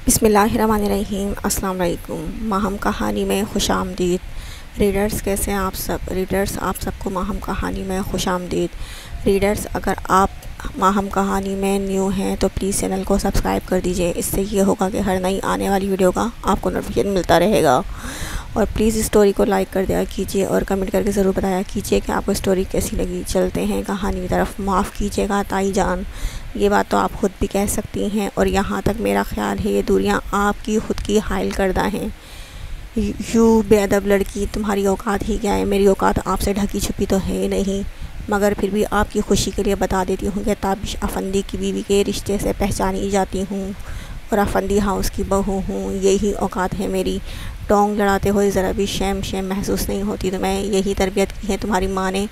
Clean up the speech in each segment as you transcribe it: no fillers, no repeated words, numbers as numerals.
بسم اللہ الرحمن الرحیم۔ السلام علیکم۔ ماہم کہانی میں خوش آمدید۔ ریڈرز کیسے ہیں آپ سب؟ ریڈرز آپ سب کو ماہم کہانی میں خوش آمدید۔ ریڈرز اگر آپ ماہم کہانی میں نیو ہیں تو پلیز چینل کو سبسکرائب کر دیجئے، اس سے یہ ہوگا کہ ہر نئی آنے والی ویڈیو کا آپ کو نوٹیفیکیشن ملتا رہے گا۔ اور پلیز اسٹوری کو لائک کر دیا کیجئے اور کمنٹ کر کے ضرور بتایا کیجئے کہ آپ کو اسٹوری کیسی لگی۔ چلتے ہیں کہانی کی طرف۔ معاف کیجئے گا تائی جان، یہ بات تو آپ خود بھی کہہ سکتی ہیں، اور یہاں تک میرا خیال ہے یہ دوریاں آپ کی خود کی حائل کردہ ہیں۔ یوں بے ادب لڑکی، تمہاری اوقات ہی کیا ہے؟ میری اوقات آپ سے ڈھکی چھپی تو ہے نہیں، مگر پھر بھی آپ کی خوشی کے لیے بتا دیتی ہوں کہ تابش افندی کی بیوی کے رشتے سے پہچانی جاتی ہوں اور افندی ہاؤس کی بہو ہوں۔ یہی اوقات ہے میری۔ ٹونگ لڑاتے ہوئے ذرا بھی شیم محسوس نہیں ہوتی تمہیں؟ یہی تربیت کی ہے تمہاری ماں نے؟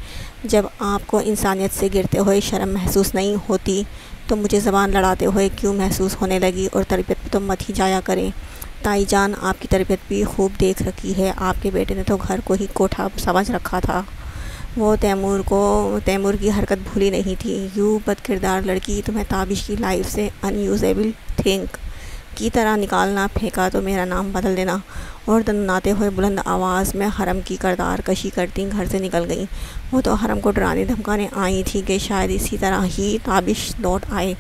جب آپ کو انسانیت سے گرتے ہوئے شرم محسوس نہیں ہوتی تو مجھے زبان لڑاتے ہوئے کیوں محسوس ہونے لگی؟ اور تربیت پہ تو مت ہی جایا کریں تائی جان، آپ کی تربیت بھی خوب دیکھ رکھی ہے۔ آپ کے بیٹے نے تو گھر کو ہی کوٹھا سمجھ رکھا تھا، وہ تیمور کی حرکت بھولی نہیں تھی۔ یوں بد کردار لڑکی، تمہیں تابش کی لائف سے ان یوزیبل تھنگ کی طرح نکالنا پھینکا تو میرا نام بدل دینا۔ اور دناتے ہوئے بلند آواز میں حرم کی کردار کشی کرتی گھر سے نکل گئی۔ وہ تو حرم کو ڈرانے دھمکانے آئی تھی کہ شاید اسی طرح ہی تابش لوٹ آئے،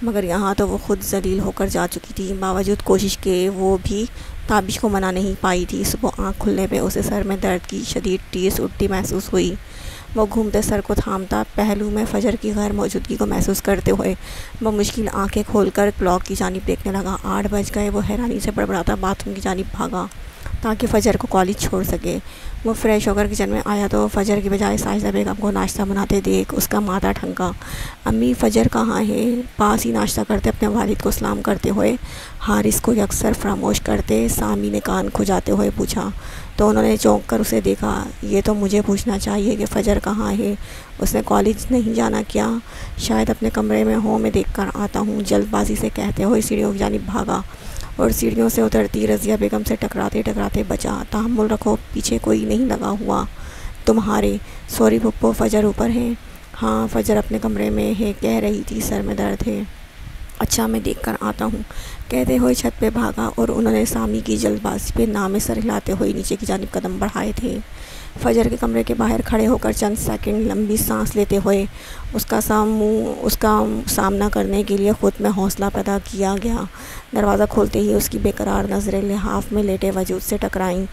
مگر یہاں تو وہ خود ذلیل ہو کر جا چکی تھی۔ باوجود کوشش کے وہ بھی تابش کو منا نہیں پائی تھی۔ صبح آنکھ کھلنے پہ اسے سر میں درد کی شدید ٹیس اٹھتی محسوس ہوئی۔ وہ گھومتے سر کو تھامتا، پہلو میں فجر کی غیر موجودگی کو محسوس کرتے ہوئے وہ مشکل آنکھیں کھول کر کلاک کی جانب دیکھنے لگا۔ 8 بج گئے۔ وہ حیرانی سے بڑبڑاتا باتھ روم کی جانب بھاگا تاکہ فجر کو کالج چھوڑ سکے۔ وہ فریش ہو کر کچن میں آیا تو فجر کی بجائے ساجدہ بیگم کو ناشتہ بناتے دیکھ اس کا ماتھا ٹھنکا۔ امی فجر کہاں ہے؟ پاس ہی ناشتہ کرتے اپنے والد کو سلام کرتے ہوئے حارث کو یکسر فراموش کرتے سامی نے کان کھجاتے ہوئے پوچھا تو انہوں نے چونک کر اسے دیکھا۔ یہ تو مجھے پوچھنا چاہیے کہ فجر کہاں ہے؟ اس نے کالج نہیں جانا کیا؟ شاید اپنے کمرے میں ہو، میں دیکھ کر آتا ہوں، جلد بازی سے کہتے ہوئے سیڑھیوں کی جانب بھاگا اور سیڑھیوں سے اترتی رضیہ بیگم سے ٹکراتے بچا۔ تحمل رکھو، پیچھے کوئی نہیں لگا ہوا تمہارے؟ سوری پھپھو، فجر اوپر ہے؟ ہاں فجر اپنے کمرے میں ہے، کہہ رہی تھی سر میں درد ہے۔ اچھا میں دیکھ کر آتا ہوں، کہتے ہوئے چھت پہ بھاگا اور انہوں نے سامی کی جلد بازی پہ نام سر ہلاتے ہوئے نیچے کی جانب قدم بڑھائے تھے۔ فجر کے کمرے کے باہر کھڑے ہو کر چند سیکنڈ لمبی سانس لیتے ہوئے اس کا سامنا کرنے کے لیے خود میں حوصلہ پیدا کیا گیا۔ دروازہ کھولتے ہی اس کی بے قرار نظریں لحاف میں لیٹے وجود سے ٹکرائیں۔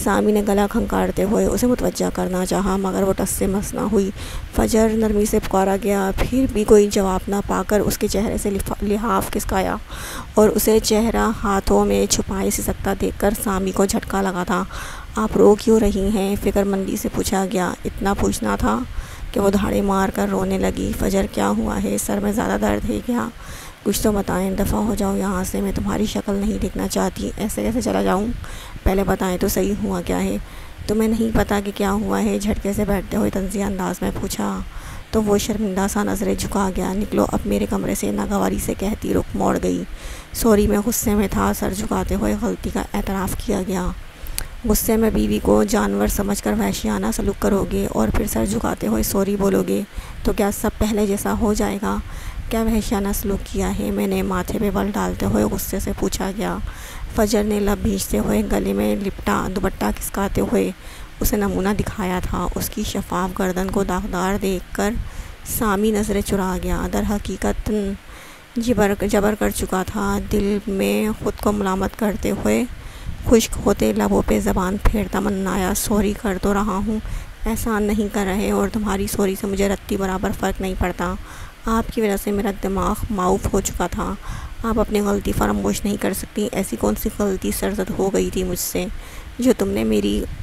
سامی نے گلا کھنکارتے ہوئے اسے متوجہ کرنا چاہا مگر وہ ٹس سے مس نہ ہوئی۔ فجر، نرمی سے پکارا گیا، پھر بھی کوئی جواب نہ پا کر اس کے چہرے سے لحاف کھسکایا اور اسے چہرہ ہاتھوں میں چھپائے سسکتا دیکھ کر سامی کو جھٹکا لگا تھا۔ آپ رو کیوں رہی ہیں؟ فکر مندی سے پوچھا گیا۔ اتنا پوچھنا تھا کہ وہ دھاڑے مار کر رونے لگی۔ فجر کیا ہوا ہے؟ سر میں زیادہ درد ہے کیا؟ کچھ تو بتائیں، دفع ہو جاؤ یہاں سے، میں تمہاری شکل نہیں دیکھنا چاہتی۔ ایسے کیسے چلا جاؤں؟ پہلے بتائیں تو صحیح ہوا کیا ہے؟ تمہیں نہیں پتا کہ کیا ہوا ہے؟ جھٹکے سے بیٹھتے ہوئے طنزیہ انداز میں پوچھا تو وہ شرمندہ سا نظریں جھکا گیا۔ نکلو اب میرے کمرے سے، ناگواری سے کہتی رخ موڑ گئی۔ سوری میں غصے میں تھا، سر جھکاتے ہوئے غلطی کا اعتراف کیا گیا۔ غصے میں بیوی کو جانور سمجھ کر وحشیانہ سلوک کرو گے اور پھر سر جھکاتے ہوئے سوری بولو گے تو کیا سب پہلے جیسا ہو جائے گا؟ کیا وحشیانہ سلوک کیا ہے میں نے؟ ماتھے پہ بل ڈالتے ہوئے غصے سے پوچھا گیا۔ فجر نے لب بھینچتے ہوئے گلے میں لپٹا دوپٹہ کھسکاتے ہوئے اسے نمونہ دکھایا تھا۔ اس کی شفاف گردن کو داغدار دیکھ کر سامی نظریں چرا گیا۔ در حقیقت جبر کر چکا تھا۔ دل میں خود کو ملامت کرتے ہوئے خشک ہوتے لبوں پہ زبان پھیرتا منایا، سوری کر تو رہا ہوں، احسان نہیں کر رہے، اور تمہاری سوری سے مجھے رتی برابر فرق نہیں پڑتا۔ آپ کی وجہ سے میرا دماغ معاف ہو چکا تھا۔ آپ اپنی غلطی فراموش نہیں کر سکتی۔ ایسی کون سی غلطی سرزد ہو گئی تھی مجھ سے جو تم نے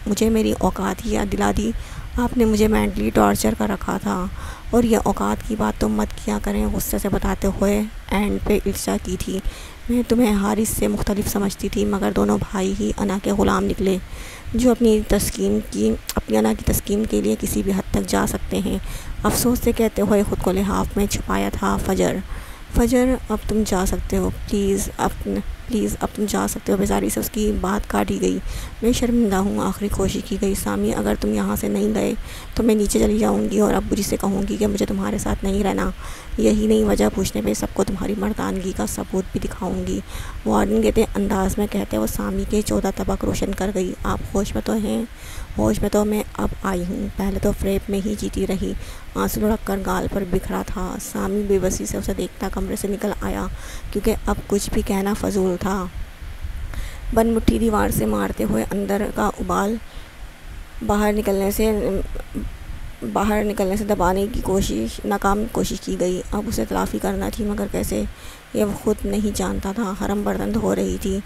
مجھے میری اوقات ہی یاد دلا دی؟ آپ نے مجھے مینٹلی ٹارچر کر رکھا تھا، اور یہ اوقات کی بات تم مت کیا کریں، غصے سے بتاتے ہوئے اینڈ پہ التجا کی تھی۔ میں تمہیں حارث سے مختلف سمجھتی تھی، مگر دونوں بھائی ہی انا کے غلام نکلے جو اپنی انا کی تسکین کے لیے کسی بھی حد تک جا سکتے ہیں۔ افسوس سے کہتے ہوئے خود کو لحاف میں چھپایا تھا فجر اب تم جا سکتے ہو، پلیز اب تم جا سکتے ہو۔ بیزاری سے اس کی بات کاٹی گئی۔ میں شرمندہ ہوں، آخری کوشش کی گئی۔ سامی اگر تم یہاں سے نہیں گئے تو میں نیچے چلی جاؤں گی اور ابو جی سے کہوں گی کہ مجھے تمہارے ساتھ نہیں رہنا۔ یہی نہیں وجہ پوچھنے پہ سب کو تمہاری مردانگی کا ثبوت بھی دکھاؤں گی، وارننگ دیتے انداز میں کہتے وہ سامی کے 14 طبق روشن کر گئی۔ آپ ہوش میں تو ہیں؟ ہوش میں تو میں اب آئی ہوں، پہلے تو فریب میں ہی جیتی رہی۔ آنسو لڑک کر گال پر بکھرا تھا۔ سامی بے بسی سے اسے دیکھتا کمرے سے نکل آیا، کیونکہ اب کچھ بھی کہنا فضول تھا۔ بند مٹھی دیوار سے مارتے ہوئے اندر کا ابال باہر نکلنے سے دبانے کی ناکام کوشش کی گئی۔ اب اسے تلافی کرنا تھی، مگر کیسے یہ وہ خود نہیں جانتا تھا۔ حرم برتن دھو رہی تھی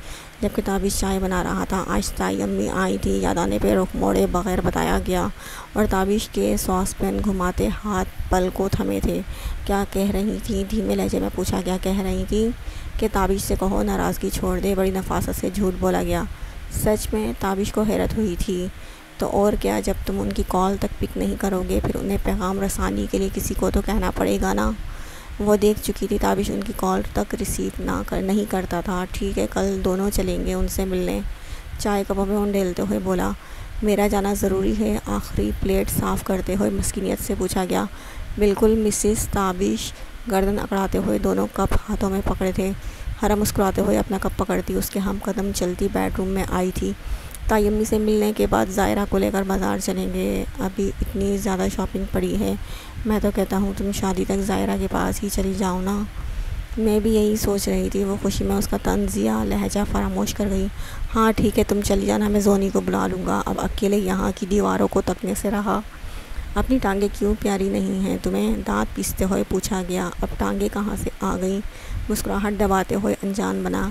جبکہ تابش چائے بنا رہا تھا۔ آج تائی امی آئی تھی، یاد آنے پہ رخ موڑے بغیر بتایا گیا، اور تابش کے ساس پین گھماتے ہاتھ پل کو تھمے تھے۔ کیا کہہ رہی تھی؟ دھیمے لہجے میں پوچھا۔ کیا کہہ رہی تھی؟ کہ تابش سے کہو ناراضگی چھوڑ دے۔ بڑی نفاست سے جھوٹ بولا گیا۔ سچ میں؟ تابش کو حیرت ہوئی تھی۔ تو اور کیا، جب تم ان کی کال تک پک نہیں کرو گے پھر انہیں پیغام رسانی کے لیے کسی کو تو کہنا پڑے گا نا۔ وہ دیکھ چکی تھی تابش ان کی کال تک ریسیو نہیں کرتا تھا۔ ٹھیک ہے، کل دونوں چلیں گے ان سے ملنے۔ چائے کپوں میں انڈیلتے ہوئے بولا۔ میرا جانا ضروری ہے؟ آخری پلیٹ صاف کرتے ہوئے مسکینیت سے پوچھا گیا۔ بالکل مسز۔ تابش گردن اکڑاتے ہوئے دونوں کپ ہاتھوں میں پکڑے تھے۔ حرم مسکراتے ہوئے اپنا کپ پکڑتی اس کے ہم قدم چلتی بیڈ روم میں آئی تھی۔ تائی امی سے ملنے کے بعد ظاہرہ کو لے کر بازار چلیں گے، ابھی اتنی زیادہ شاپنگ پڑی ہے۔ میں تو کہتا ہوں تم شادی تک ظاہرہ کے پاس ہی چلی جاؤ نا۔ میں بھی یہی سوچ رہی تھی۔ وہ خوشی میں اس کا طنزیہ لہجہ فراموش کر گئی۔ ہاں ٹھیک ہے، تم چلی جانا، میں زونی کو بلا لوں گا۔ اب اکیلے یہاں کی دیواروں کو تکنے سے رہا۔ اپنی ٹانگیں کیوں پیاری نہیں ہیں تمہیں؟ دانت پیستے ہوئے پوچھا گیا۔ اب ٹانگیں کہاں سے آ گئیں؟ مسکراہٹ دباتے ہوئے انجان بنا۔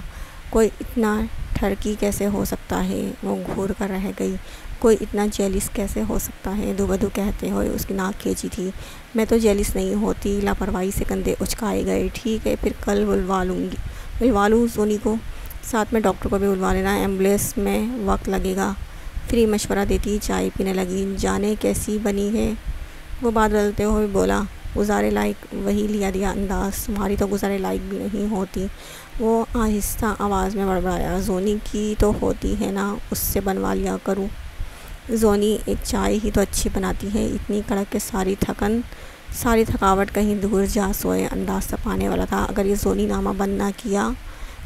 کوئی اتنا ٹھرکی کیسے ہو سکتا ہے؟ وہ گھور کر رہ گئی۔ کوئی اتنا جیلس کیسے ہو سکتا ہے؟ دو بدو کہتے ہوئے اس کی ناک کھینچی تھی۔ میں تو جیلس نہیں ہوتی۔ لاپرواہی سے کندھے اچکائے گئے۔ ٹھیک ہے پھر کل بلوا لوں زونی کو، ساتھ میں ڈاکٹر کو بھی بلوا لینا، ایمبولینس میں وقت لگے گا۔ فری مشورہ دیتی چائے پینے لگی۔ جانے کیسی بنی ہے؟ وہ بات بدلتے ہوئے بولا۔ گزارے لائق؟ وہی لیا دیا انداز۔ تمہاری تو گزارے لائق بھی نہیں ہوتی۔ وہ آہستہ آواز میں بڑبڑایا۔ زونی کی تو ہوتی ہے نا، اس سے بنوا لیا کروں۔ زونی ایک چائے ہی تو اچھی بناتی ہے، اتنی کڑک کہ ساری تھکاوٹ کہیں دور جا سوئے۔ انداز تپانے والا تھا۔ اگر یہ زونی نامہ بند نہ کیا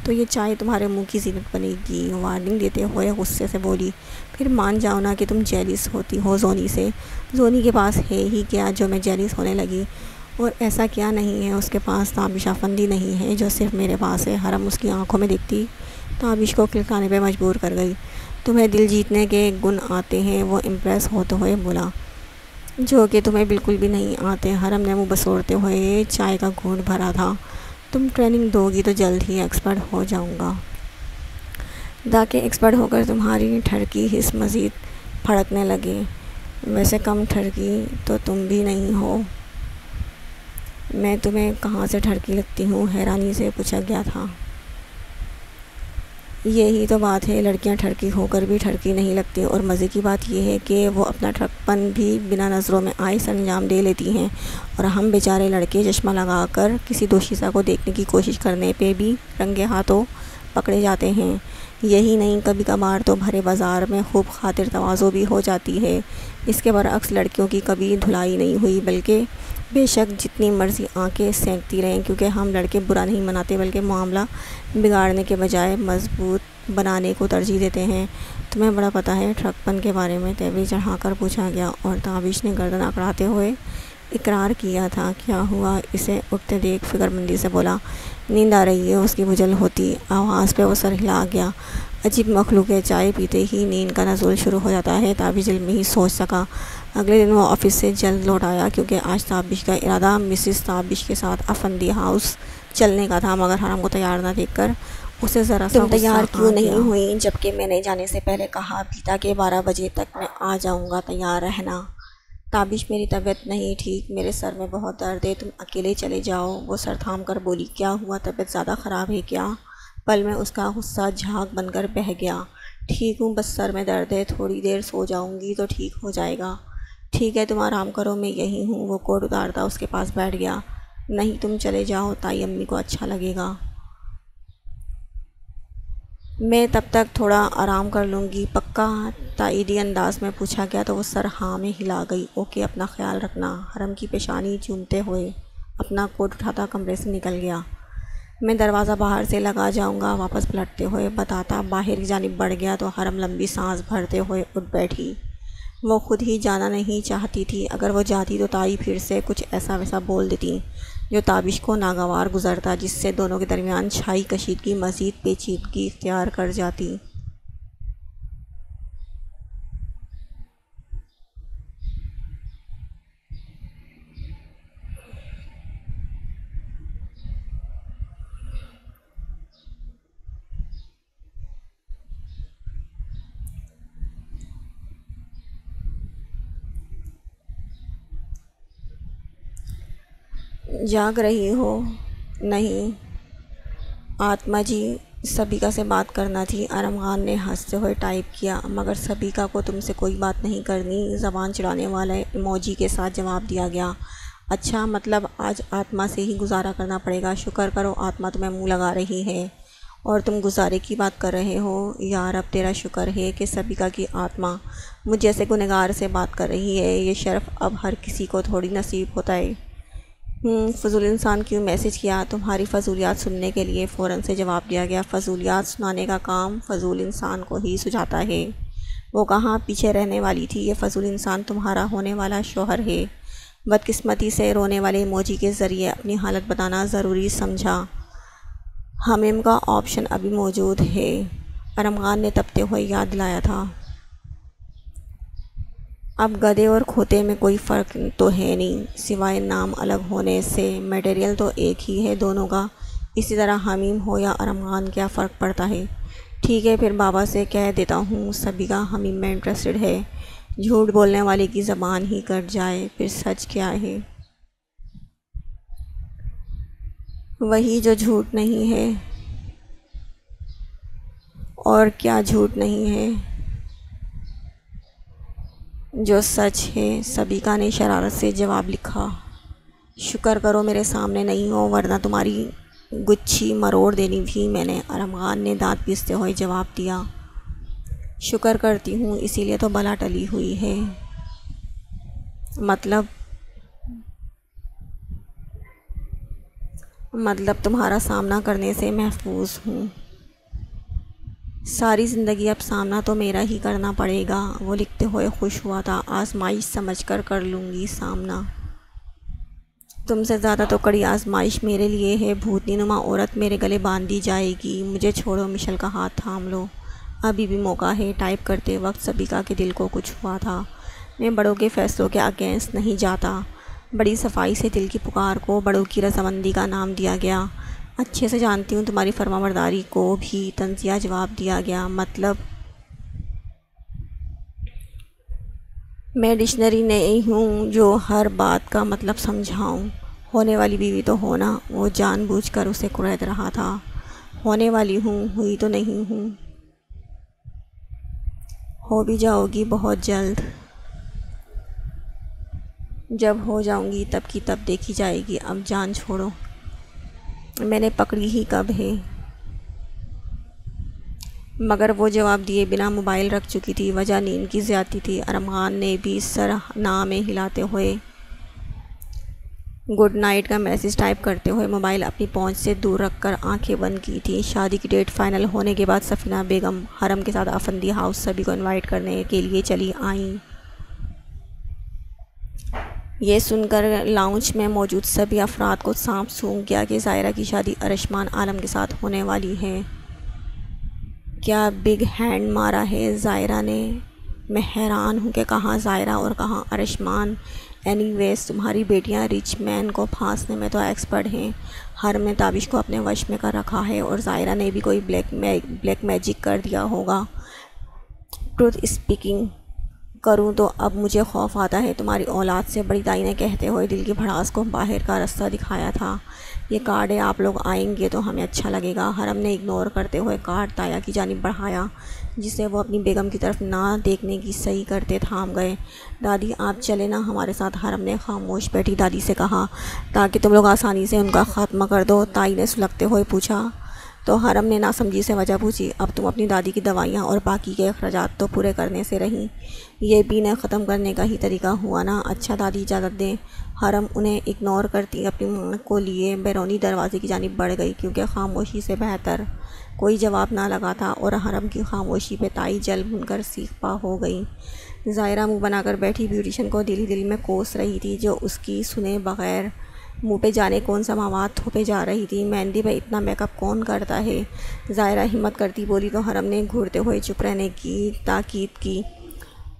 تو یہ چائے تمہارے منہ کی زینت بنے گی، وارننگ دیتے ہوئے غصے سے بولی۔ پھر مان جاؤ نا کہ تم جیلس ہوتی ہو زونی سے۔ زونی کے پاس ہے ہی کیا جو میں جیلس ہونے لگی؟ اور ایسا کیا نہیں ہے اس کے پاس؟ تابش افندی نہیں ہے جو صرف میرے پاس ہے؟ حرم اس کی آنکھوں میں دیکھتی تابش کو کلکانے پہ مجبور کر گئی۔ تمہیں دل جیتنے کے گن آتے ہیں؟ وہ امپریس ہوتے ہوئے بولا۔ جو کہ تمہیں بالکل بھی نہیں آتے۔ حرم نے منہ بسوڑتے ہوئے چائے کا گھونٹ بھرا تھا۔ تم ٹریننگ دو گی تو جلد ہی ایکسپرٹ ہو جاؤں گا، تاکہ ایکسپرٹ ہو کر تمہاری ٹھرکی حس مزید پھڑکنے لگے۔ ویسے کم ٹھرکی تو تم بھی نہیں ہو۔ میں تمہیں کہاں سے ٹھرکی لگتی ہوں؟ حیرانی سے پوچھا گیا تھا۔ یہی تو بات ہے، لڑکیاں ٹھرکی ہو کر بھی ٹھرکی نہیں لگتی، اور مزے کی بات یہ ہے کہ وہ اپنا ٹھرکپن بھی بنا نظروں میں آئے سرانجام دے لیتی ہیں، اور ہم بیچارے لڑکے چشمہ لگا کر کسی دوشیزہ کو دیکھنے کی کوشش کرنے پہ بھی رنگے ہاتھوں پکڑے جاتے ہیں۔ یہی نہیں، کبھی کبھار تو بھرے بازار میں خوب خاطر تواضع بھی ہو جاتی ہے۔ اس کے برعکس لڑکیوں کی کبھی دھلائی نہیں ہوئی، بلکہ بے شک جتنی مرضی آنکھیں سینکتی رہیں، کیونکہ ہم لڑکے برا نہیں مناتے بلکہ معاملہ بگاڑنے کے بجائے مضبوط بنانے کو ترجیح دیتے ہیں۔ تمہیں بڑا پتہ ہے ٹھرکپن کے بارے میں؟ تیوری چڑھا کر پوچھا گیا، اور تابش نے گردن اکڑاتے ہوئے اقرار کیا تھا۔ کیا ہوا؟ اسے اٹھتے دیکھ فکر مندی سے بولا۔ نیند آ رہی ہے؟ اس کی بجھل ہوتی آواز پہ وہ سر ہلا گیا۔ عجیب مخلوق ہے، چائے پیتے ہی نیند کا نزول شروع ہو جاتا ہے، تابش دل میں ہی سوچ سکا۔ اگلے دن وہ آفس سے جلد لوٹ آیا، کیونکہ آج تابش کا ارادہ مسز تابش کے ساتھ افندی ہاؤس چلنے کا تھا، مگر حرم کو تیار نہ دیکھ کر اسے ذرا سا غصہ آ گیا۔ تم تیار کیوں نہیں ہوئی جبکہ میں نے جانے سے پہلے کہا بھی تھا کہ 12 بجے تک میں آ جاؤں گا، تیار رہنا۔ تابش میری طبیعت نہیں ٹھیک، میرے سر میں بہت درد ہے، تم اکیلے چلے جاؤ۔ وہ سر تھام کر بولی۔ کیا ہوا؟ طبیعت زیادہ خراب ہے کیا؟ پل میں اس کا غصہ جھاگ بن کر بہہ گیا۔ ٹھیک ہوں، بس سر میں درد ہے، تھوڑی دیر سو جاؤں گی تو ٹھیک ہو جائے گا۔ ٹھیک ہے تم آرام کرو، میں یہی ہوں۔ وہ کوٹ اتارتا اس کے پاس بیٹھ گیا۔ نہیں تم چلے جاؤ، تائی امی کو اچھا لگے گا، میں تب تک تھوڑا آرام کر لوں گی، پکا؟ تائیدی انداز میں پوچھا گیا تو وہ سر ہاں میں ہلا گئی۔ اوکے، اپنا خیال رکھنا۔ حرم کی پیشانی چومتے ہوئے اپنا کوٹ اٹھاتا کمرے سے نکل گیا۔ میں دروازہ باہر سے لگا جاؤں گا، واپس پلٹتے ہوئے بتاتا باہر کی جانب بڑھ گیا تو حرم لمبی سانس بھرتے ہوئے اٹھ بیٹھی۔ وہ خود ہی جانا نہیں چاہتی تھی، اگر وہ جاتی تو تائی پھر سے کچھ ایسا ویسا بول دیتی جو تابش کو ناگوار گزرتا، جس سے دونوں کے درمیان چھائی کشیدگی مزید پیچیدگی اختیار کر جاتی۔ جاگ رہی ہو؟ نہیں آتما جی، سبیکا سے بات کرنا تھی۔ ارم خان نے ہنستے ہوئے ٹائپ کیا۔ مگر سبیکا کو تم سے کوئی بات نہیں کرنی، زبان چڑھانے والے ایموجی کے ساتھ جواب دیا گیا۔ اچھا، مطلب آج آتما سے ہی گزارا کرنا پڑے گا۔ شکر کرو آتما تمہیں منہ لگا رہی ہے اور تم گزارے کی بات کر رہے ہو۔ یا رب تیرا شکر ہے کہ سبیکا کی آتما مجھ جیسے گنہگار سے بات کر رہی ہے، یہ شرف اب ہر کسی کو تھوڑی نصیب ہوتا ہے۔ فضول انسان کیوں میسج کیا؟ تمہاری فضولیات سننے کے لیے، فوراً سے جواب دیا گیا۔ فضولیات سنانے کا کام فضول انسان کو ہی سجاتا ہے۔ وہ کہاں پیچھے رہنے والی تھی؟ یہ فضول انسان تمہارا ہونے والا شوہر ہے۔ بدقسمتی سے رونے والے ایموجی کے ذریعے اپنی حالت بتانا ضروری سمجھا۔ حمیم کا آپشن ابھی موجود ہے، ارم خان نے تپتے ہوئے یاد دلایا تھا۔ اب گدھے اور کھوتے میں کوئی فرق تو ہے نہیں، سوائے نام الگ ہونے سے، میٹیریل تو ایک ہی ہے دونوں کا۔ اسی طرح حمیم ہو یا ارم خان، کیا فرق پڑتا ہے؟ ٹھیک ہے، پھر بابا سے کہہ دیتا ہوں سبیکا حمیم میں انٹرسٹڈ ہے۔ جھوٹ بولنے والے کی زبان ہی کٹ جائے، پھر سچ کیا ہے؟ وہی جو جھوٹ نہیں ہے۔ اور کیا جھوٹ نہیں ہے؟ جو سچ ہے، سبیکا نے شرارت سے جواب لکھا۔ شکر کرو میرے سامنے نہیں ہو، ورنہ تمہاری گچھی مروڑ دینی تھی میں نے، ارم خان نے دانت پیستے ہوئے جواب دیا۔ شکر کرتی ہوں، اسی لیے تو بلا ٹلی ہوئی ہے۔ مطلب تمہارا سامنا کرنے سے محفوظ ہوں۔ ساری زندگی اب سامنا تو میرا ہی کرنا پڑے گا، وہ لکھتے ہوئے خوش ہوا تھا۔ آزمائش سمجھ کر لوں گی سامنا۔ تم سے زیادہ تو کڑی آزمائش میرے لیے ہے، بھوتنی نما عورت میرے گلے باندھ دی جائے گی۔ مجھے چھوڑو، مشل کا ہاتھ تھام لو، ابھی بھی موقع ہے۔ ٹائپ کرتے وقت سبیکا کے دل کو کچھ ہوا تھا۔ میں بڑوں کے فیصلوں کے اگینسٹ نہیں جاتا۔ بڑی صفائی سے دل کی پکار کو بڑوں کی رضامندی کا نام دیا گیا۔ اچھے سے جانتی ہوں تمہاری فرمانبرداری کو بھی طنزیہ جواب دیا گیا۔ مطلب میں ڈکشنری نہیں ہوں جو ہر بات کا مطلب سمجھاؤں۔ ہونے والی بیوی تو ہونا، وہ جان بوجھ کر اسے کڑھیت رہا تھا۔ ہونے والی ہوں، ہوئی تو نہیں ہوں۔ ہو بھی جاؤ گی بہت جلد۔ جب ہو جاؤں گی تب کی تب دیکھی جائے گی، اب جان چھوڑو۔ میں نے پکڑی ہی کب ہے؟ مگر وہ جواب دیے بنا موبائل رکھ چکی تھی۔ وجہ نیند کی زیادتی تھی۔ ارم خان نے بھی سر نہ میں ہلاتے ہوئے گڈ نائٹ کا میسج ٹائپ کرتے ہوئے موبائل اپنی پہنچ سے دور رکھ کر آنکھیں بند کی تھی۔ شادی کی ڈیٹ فائنل ہونے کے بعد سفینہ بیگم حرم کے ساتھ افندی ہاؤس سبھی کو انوائٹ کرنے کے لیے چلی آئیں۔ یہ سن کر لاؤنج میں موجود سبھی افراد کو سانپ سونگھ گیا کہ زائرہ کی شادی ارشمان عالم کے ساتھ ہونے والی ہے۔ کیا بگ ہینڈ مارا ہے زائرہ نے؟ میں حیران ہوں کہ کہاں زائرہ اور کہاں ارشمان۔ اینی ویز تمہاری بیٹیاں رچ مین کو پھانسنے میں تو ایکسپرٹ ہیں۔ حرم نے تابش کو اپنے وش میں کر رکھا ہے اور زائرہ نے بھی کوئی بلیک میجک کر دیا ہوگا۔ ٹروتھ اسپیکنگ کروں تو اب مجھے خوف آتا ہے تمہاری اولاد سے، بڑی دائی نے کہتے ہوئے دل کی بھڑاس کو باہر کا رستہ دکھایا تھا۔ یہ کارڈ ہے، آپ لوگ آئیں گے تو ہمیں اچھا لگے گا۔ حرم نے اگنور کرتے ہوئے کارڈ تایا کی جانب بڑھایا، جسے وہ اپنی بیگم کی طرف نہ دیکھنے کی صحیح کرتے تھام گئے۔ دادی آپ چلے نا ہمارے ساتھ، حرم نے خاموش بیٹھی دادی سے کہا، تاکہ تم لوگ آسانی سے ان کا خاتمہ کر دو، تائی نے سلگتے ہوئے پوچھا۔ تو حرم نے ناسمجھی سے وجہ پوچھی، اب تم اپنی دادی کی دوائیاں اور باقی کے اخراجات تو پورے کرنے سے رہیں، یہ بھی نہ ختم کرنے کا ہی طریقہ ہوا نا۔ اچھا دادی اجازت دیں۔ حرم انہیں اگنور کرتی اپنی ماں کو لیے بیرونی دروازے کی جانب بڑھ گئی، کیونکہ خاموشی سے بہتر کوئی جواب نہ لگا تھا، اور حرم کی خاموشی پہ تائی جل بھن کر سیخ پا ہو گئی۔ ظاہرہ منہ بنا کر بیٹھی بیوٹیشن کو دل ہی دل میں کوس رہی تھی، جو اس کی سنے بغیر منہ پہ جانے کون سا مواد تھوپے جا رہی تھی۔ مہندی پہ اتنا میک اپ کون کرتا ہے؟ ظاہرہ ہمت کرتی بولی تو حرم نے گھورتے ہوئے چپ رہنے کی تاکید کی،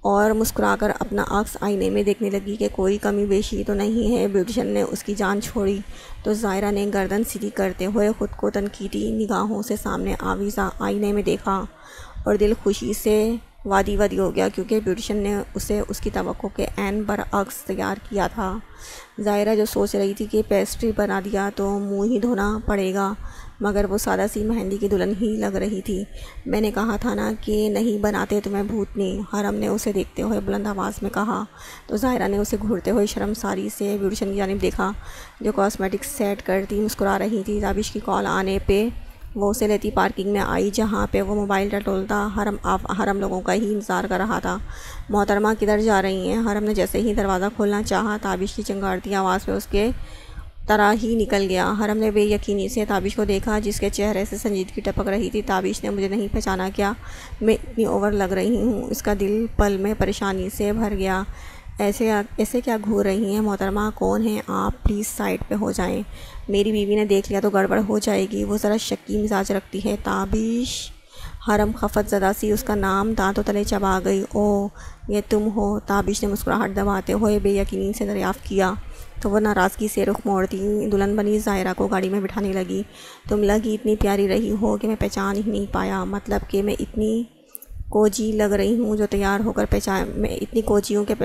اور مسکرا کر اپنا عکس آئینے میں دیکھنے لگی کہ کوئی کمی بیشی تو نہیں ہے۔ بیوٹیشن نے اس کی جان چھوڑی تو ظاہرہ نے گردن سیدھی کرتے ہوئے خود کو تنقیدی نگاہوں سے سامنے آویزا آئینے میں دیکھا، اور دل خوشی سے وادی وادی ہو گیا، کیونکہ بیوٹیشن نے اسے اس کی توقع کے عین برعکس تیار کیا تھا۔ ظاہرہ جو سوچ رہی تھی کہ پیسٹری بنا دیا تو منہ ہی دھونا پڑے گا، مگر وہ سادہ سی مہندی کی دلہن ہی لگ رہی تھی۔ میں نے کہا تھا نا کہ نہیں بناتے تمہیں بھوتنی، حرم نے اسے دیکھتے ہوئے بلند آواز میں کہا۔ تو ظاہرہ نے اسے گھورتے ہوئے شرمساری سے بیوٹیشن کی جانب دیکھا، جو کاسمیٹک سیٹ کرتی مسکرا رہی تھی۔ تابش کی کال آنے پہ وہ اسے لیتی پارکنگ میں آئی، جہاں پہ وہ موبائل ٹٹولتا حرم لوگوں کا ہی انتظار کر رہا تھا۔ محترمہ کدھر جا رہی ہیں؟ حرم نے جیسے ہی دروازہ کھولنا چاہا، تابش کی چنگاڑتی آواز پہ اس کے طرح ہی نکل گیا۔ حرم نے بے یقینی سے تابش کو دیکھا، جس کے چہرے سے سنجیدگی ٹپک رہی تھی۔ تابش نے مجھے نہیں پہچانا کیا؟ میں اتنی اوور لگ رہی ہوں؟ اس کا دل پل میں پریشانی سے بھر گیا۔ ایسے کیا گھور رہی ہیں محترمہ؟ کون ہیں آپ؟ پلیز سائڈ پہ ہو جائیں، میری بیوی نے دیکھ لیا تو گڑبڑ ہو جائے گی، وہ ذرا شکی مزاج رکھتی ہے۔ تابش! حرم خفت زدہ سی اس کا نام دانتوں تلے چبا گئی۔ اوہ یہ تم ہو؟ تابش نے مسکراہٹ دباتے ہوئے بے یقینی سے دریافت کیا، تو وہ ناراضگی سے رخ موڑتی دلہن بنی ظاہرہ کو گاڑی میں بٹھانے لگی۔ تم لگی اتنی پیاری رہی ہو کہ میں پہچان ہی نہیں پایا، مطلب کہ میں اتنی کوجی لگ رہی ہوں جو تیار ہو کر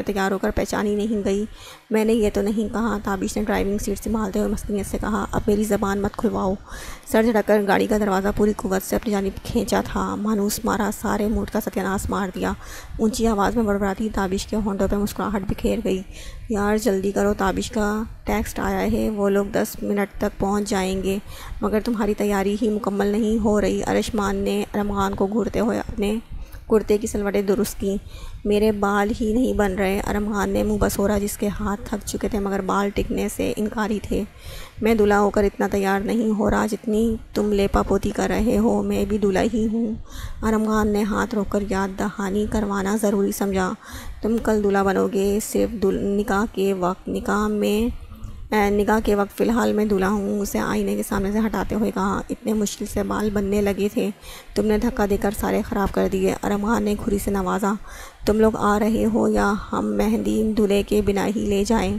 تیار ہو کر پہچانی نہیں گئی۔ میں نے یہ تو نہیں کہا، تابش نے ڈرائیونگ سیٹ سنبھالتے ہوئے مسکنیت سے کہا۔ اب میری زبان مت کھلواؤ۔ سر جھٹک کر گاڑی کا دروازہ پوری قوت سے اپنی جانب کھینچا تھا، مانوس مارا، سارے موڈ کا ستیاناش مار دیا۔ اونچی آواز میں بڑبڑاتی تابش کے ہونٹوں پہ مسکراہٹ بکھیر گئی۔ یار جلدی کرو، تابش کا ٹیکسٹ آیا ہے، وہ لوگ 10 منٹ تک پہنچ جائیں گے، مگر تمہاری تیاری ہی مکمل نہیں ہو رہی۔ ارشمان نے ارمغان کو گھورتے ہوئے اپنے کرتے کی سلوٹیں درست کیں۔ میرے بال ہی نہیں بن رہے، ارمغان نے منہ بسورا، جس کے ہاتھ تھک چکے تھے مگر بال ٹکنے سے انکاری تھے۔ میں دلہا ہو کر اتنا تیار نہیں ہو رہا جتنی تم لیپا پوتی کر رہے ہو، میں بھی دلہا ہی ہوں۔ ارمغان نے ہاتھ روک کر یاد دہانی کروانا ضروری سمجھا۔ تم کل دلہا بنو گے، صرف نکاح کے وقت فی الحال میں دلہا ہوں، اسے آئینے کے سامنے سے ہٹاتے ہوئے کہا۔ اتنے مشکل سے بال بننے لگے تھے، تم نے دھکا دے کر سارے خراب کر دیے۔ ارمغان نے کھری سے نوازا۔ تم لوگ آ رہے ہو یا ہم مہندی دلہے کے بنا ہی لے جائیں؟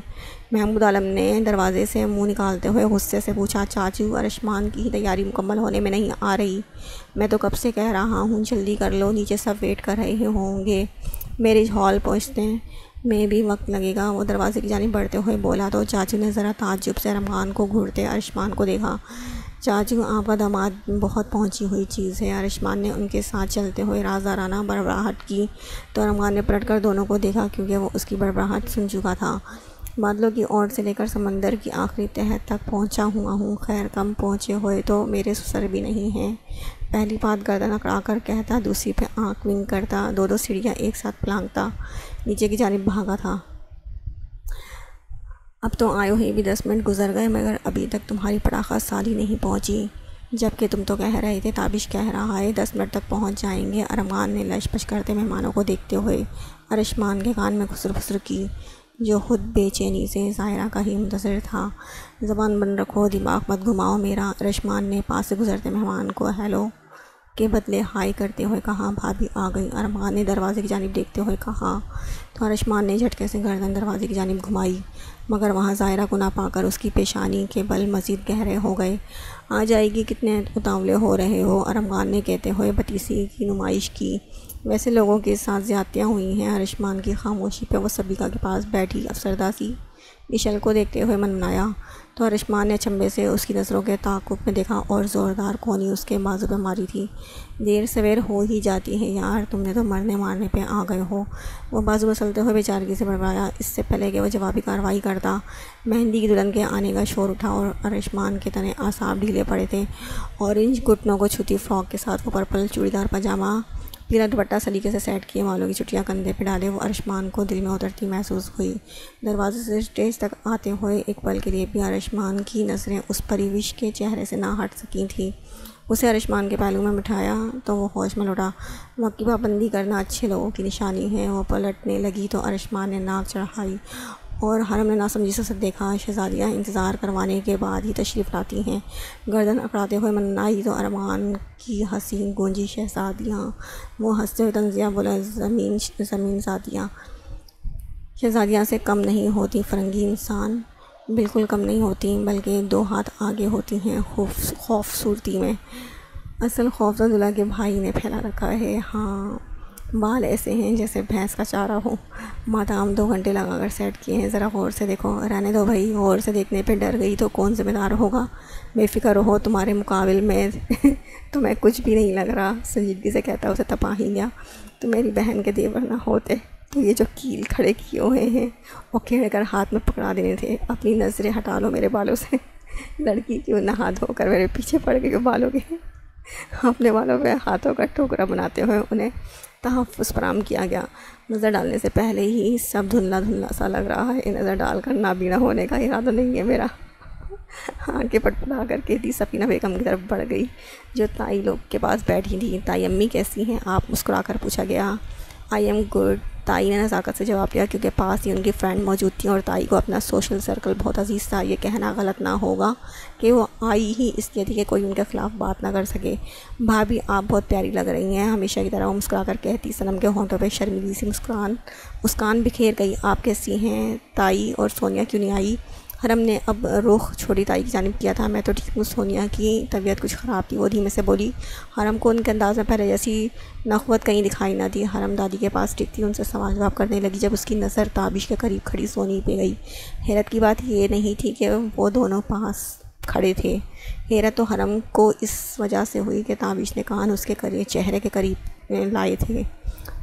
محمود عالم نے دروازے سے منہ نکالتے ہوئے غصے سے پوچھا۔ چاچو، ارشمان کی تیاری مکمل ہونے میں نہیں آ رہی؟ میں تو کب سے کہہ رہا ہوں جلدی کر لو، نیچے سب ویٹ کر رہے ہوں گے، میرج ہال پہنچنے میں بھی وقت لگے گا۔ وہ دروازے کی جانب بڑھتے ہوئے بولا تو چاچو نے ذرا تعجب سے ارمغان کو گھورتے ارشمان کو دیکھا۔ چاچو، آپ کا داماد بہت پہنچی ہوئی چیز ہے۔ ارشمان نے ان کے ساتھ چلتے ہوئے رازدارانہ بڑبڑاہٹ کی، تو ارمغان نے پلٹ کر دونوں کو دیکھا، کیونکہ وہ اس کی بڑبڑاہٹ سن چکا تھا۔ بادلوں کی اوٹ سے لے کر سمندر کی آخری تہہ تک پہنچا ہوا ہوں، خیر کم پہنچے ہوئے تو میرے سسر بھی نہیں ہیں۔ پہلی بات گردن اکڑا کر کہتا، دوسری پہ آنکھ ونک کرتا، دو سیڑھیاں ایک ساتھ پلانگتا نیچے کی جانب بھاگا تھا۔ اب تو آئے ہوئے بھی 10 منٹ گزر گئے، مگر ابھی تک تمہاری پٹاخہ سالی نہیں پہنچی، جبکہ تم تو کہہ رہے تھے، تابش کہہ رہا ہے 10 منٹ تک پہنچ جائیں گے۔ ارمغان نے لش پش کرتے مہمانوں کو دیکھتے ہوئے ارشمان کے کان میں خسر خسر کی، جو خود بے چینی سے ظاہرہ کا ہی منتظر تھا۔ زبان بند رکھو، دماغ مت گھماؤ میرا، ارشمان نے پاس سے گزرتے مہمان کو ہیلو کے بدلے ہائی کرتے ہوئے کہا۔ بھابھی آ گئی، ارمغان نے دروازے کی جانب دیکھتے ہوئے کہا، تو ارشمان نے جھٹکے سے گردن دروازے کی جانب گھمائی، مگر وہاں ظاہرہ کو نہ پا کر اس کی پیشانی کے بل مزید گہرے ہو گئے۔ آ جائے گی، کتنے اتاولے ہو رہے ہو، ارمغان نے کہتے ہوئے بتیسی کی نمائش کی۔ ویسے لوگوں کے ساتھ زیادتیاں ہوئی ہیں۔ ارشمان کی خاموشی پہ وہ سبیکا کے پاس بیٹھی افسردہ سی ایشل کو دیکھتے ہوئے منمنایا تو ارشمان نے اچنبھے سے اس کی نظروں کے تعاقب میں دیکھا اور زوردار کونی اس کے بازو پہ ماری تھی۔ دیر سویر ہو ہی جاتی ہے یار، تم نے تو مرنے مارنے پہ آ گئے ہو، وہ بازو مسلتے ہوئے بیچارگی سے بڑبڑایا۔ اس سے پہلے کہ وہ جوابی کارروائی کرتا، مہندی کی دلہن کے آنے کا شور اٹھا اور ارشمان کے تنے اعصاب ڈھیلے پڑے تھے۔ اورنج گھٹنوں کو چھوتی فراک کے ساتھ وہ پرپل چوڑی دار پاجامہ پیلا دوپٹہ سلیقے سے سیٹ کیے، بالوں کی چٹیاں کندھے پہ ڈالے، وہ ارشمان کو دل میں اترتی محسوس ہوئی۔ دروازے سے اسٹیج تک آتے ہوئے ایک پل کے لیے بھی ارشمان کی نظریں اس پریوش کے چہرے سے نہ ہٹ سکی تھیں۔ اسے ارشمان کے پہلو میں بٹھایا تو وہ ہوش میں لوٹا۔ وقت کی پابندی کرنا اچھے لوگوں کی نشانی ہے۔ وہ پلٹنے لگی تو ارشمان نے ناک چڑھائی اور حرم نے ناسمجھی سے دیکھا۔ شہزادیاں انتظار کروانے کے بعد ہی تشریف لاتی ہیں، گردن اکڑاتے ہوئے منائی تو ارمان کی حسین گونجی شہزادیاں، وہ ہنستے ہوئے تنزیہ بولا زمین زادیاں۔ شہزادیاں سے کم نہیں ہوتی فرنگی انسان، بالکل کم نہیں ہوتی، بلکہ 2 ہاتھ آگے ہوتی ہیں خوفصورتی میں۔ اصل خوف تو دلہا کے بھائی نے پھیلا رکھا ہے۔ ہاں، بال ایسے ہیں جیسے بھینس کا چارہ ہو، ماتام 2 گھنٹے لگا کر سیٹ کیے ہیں، ذرا غور سے دیکھو۔ رہنے دو بھائی، غور سے دیکھنے پہ ڈر گئی تو کون ذمہ دار ہوگا؟ بے فکر ہو، تمہارے مقابل میں تمہیں کچھ بھی نہیں لگ رہا، سنجیدگی سے کہتا اسے تپا ہی گیا۔ تو میری بہن کے دیور نہ ہوتے تو یہ جو کیل کھڑے کیے ہوئے ہیں وہ کھیڑ کر ہاتھ میں پکڑا دینے تھے۔ اپنی نظریں ہٹا لو میرے بالوں سے۔ لڑکی کیوں نہا دھو کر میرے پیچھے پڑ گئی بالوں کے، اپنے بالوں پہ ہاتھوں کا ٹوکرا بناتے ہوئے انہیں تحفظ فراہم کیا گیا۔ نظر ڈالنے سے پہلے ہی سب دھندلا دھندلا سا لگ رہا ہے، نظر ڈال کر نابینا ہونے کا ارادہ نہیں ہے میرا۔ آنکھیں پٹپٹا کر کہتی سفینہ بیگم کی طرف بڑھ گئی جو تائی لوگ کے پاس بیٹھی تھی۔ تائی امی کیسی ہیں آپ؟ مسکرا کر پوچھا گیا۔ آئی ایم گڈ، تائی نے نزاکت سے جواب دیا، کیونکہ پاس ہی ان کی فرینڈ موجود تھیں اور تائی کو اپنا سوشل سرکل بہت عزیز تھا۔ یہ کہنا غلط نہ ہوگا کہ وہ آئی ہی اس لیے تھی کہ کوئی ان کے خلاف بات نہ کر سکے۔ بھابھی آپ بہت پیاری لگ رہی ہیں، ہمیشہ کی طرح وہ مسکرا کر کہتی۔ صنم کے ہونٹوں پہ شرمیلی سی مسکان بکھیر گئی۔ آپ کیسی ہیں تائی؟ اور سونیا کیوں نہیں آئی؟ حرم نے اب رخ چھوٹی تائی کی جانب کیا تھا۔ میں تو ٹھیک ہوں، سونیا کی طبیعت کچھ خراب تھی، وہ دھیمے سے بولی۔ حرم کو ان کے انداز میں پہلے جیسی نخوت کہیں دکھائی نہ دی۔ حرم دادی کے پاس ٹک تھی، ان سے سوال جواب کرنے لگی جب اس کی نظر تابش کے قریب کھڑی سونی پہ گئی۔ حیرت کی بات یہ نہیں تھی کہ وہ دونوں پاس کھڑے تھے، حیرت تو حرم کو اس وجہ سے ہوئی کہ تابش نے کان اس کے چہرے کے قریب لائے تھے۔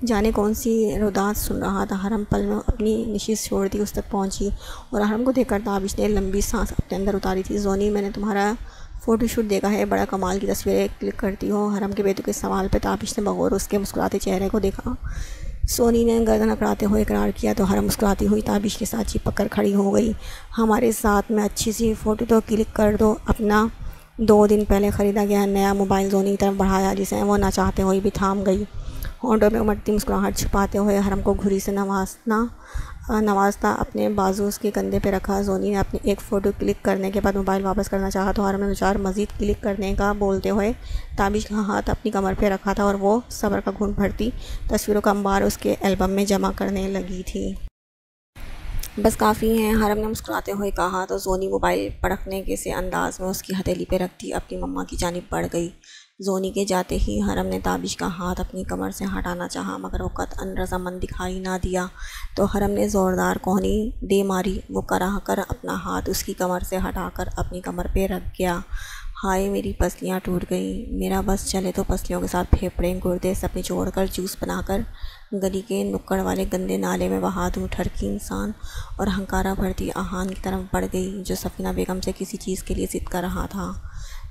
جانے کون سی رودات سن رہا تھا۔ حرم پل میں اپنی نشست چھوڑ دی اس تک پہنچی اور حرم کو دیکھ کر تابش نے لمبی سانس اپنے اندر اتاری تھی۔ زونی، میں نے تمہارا فوٹو شوٹ دیکھا ہے، بڑا کمال کی تصویریں کلک کرتی ہو۔ حرم کے بیٹے کے سوال پہ تابش نے بغور اس کے مسکراتے چہرے کو دیکھا۔ سونی نے گردن اکڑاتے ہوئے اقرار کیا تو حرم مسکراتی ہوئی تابش کے ساتھ چپک کر کھڑی ہو گئی۔ ہمارے ساتھ میں اچھی سی فوٹو تو کلک کر دو۔ اپنا 2 دن پہلے خریدا گیا نیا موبائل زونی کی طرف بڑھایا، جسے وہ نہ چاہتے ہوئے بھی تھام گئی۔ ہونٹوں میں امٹتی مسکراہٹ چھپاتے ہوئے حرم کو گھری سے نوازتا اپنے بازو اس کے کندھے پہ رکھا۔ زونی نے اپنی ایک فوٹو کلک کرنے کے بعد موبائل واپس کرنا چاہا تو حرم نے 2-4 مزید کلک کرنے کا بولتے ہوئے تابش کا ہاتھ اپنی کمر پہ رکھا تھا اور وہ صبر کا گھونٹ بھرتی تصویروں کا انبار اس کے البم میں جمع کرنے لگی تھی۔ بس کافی ہیں، حرم نے مسکراتے ہوئے کہا تو زونی موبائل پڑکنے کے سے انداز میں اس کی ہتھیلی پہ رکھتی اپنی مما کی جانب بڑھ گئی۔ زونی کے جاتے ہی حرم نے تابش کا ہاتھ اپنی کمر سے ہٹانا چاہا مگر وہ قطعاً رضامند دکھائی نہ دیا تو حرم نے زوردار کوہنی دے ماری۔ وہ کراہ کر اپنا ہاتھ اس کی کمر سے ہٹا کر اپنی کمر پہ رکھ گیا۔ ہائے میری پسلیاں ٹوٹ گئیں، میرا بس چلے تو پسلیوں کے ساتھ پھیپھڑے گردے سب نچوڑ کر جوس بنا کر گلی کے نکڑ والے گندے نالے میں بہا دوں۔ ٹھرکی انسان اور ہنکارہ بھرتی آہان کی طرف بڑھ گئی جو سفینہ بیگم سے کسی چیز کے لیے ضد کر رہا تھا۔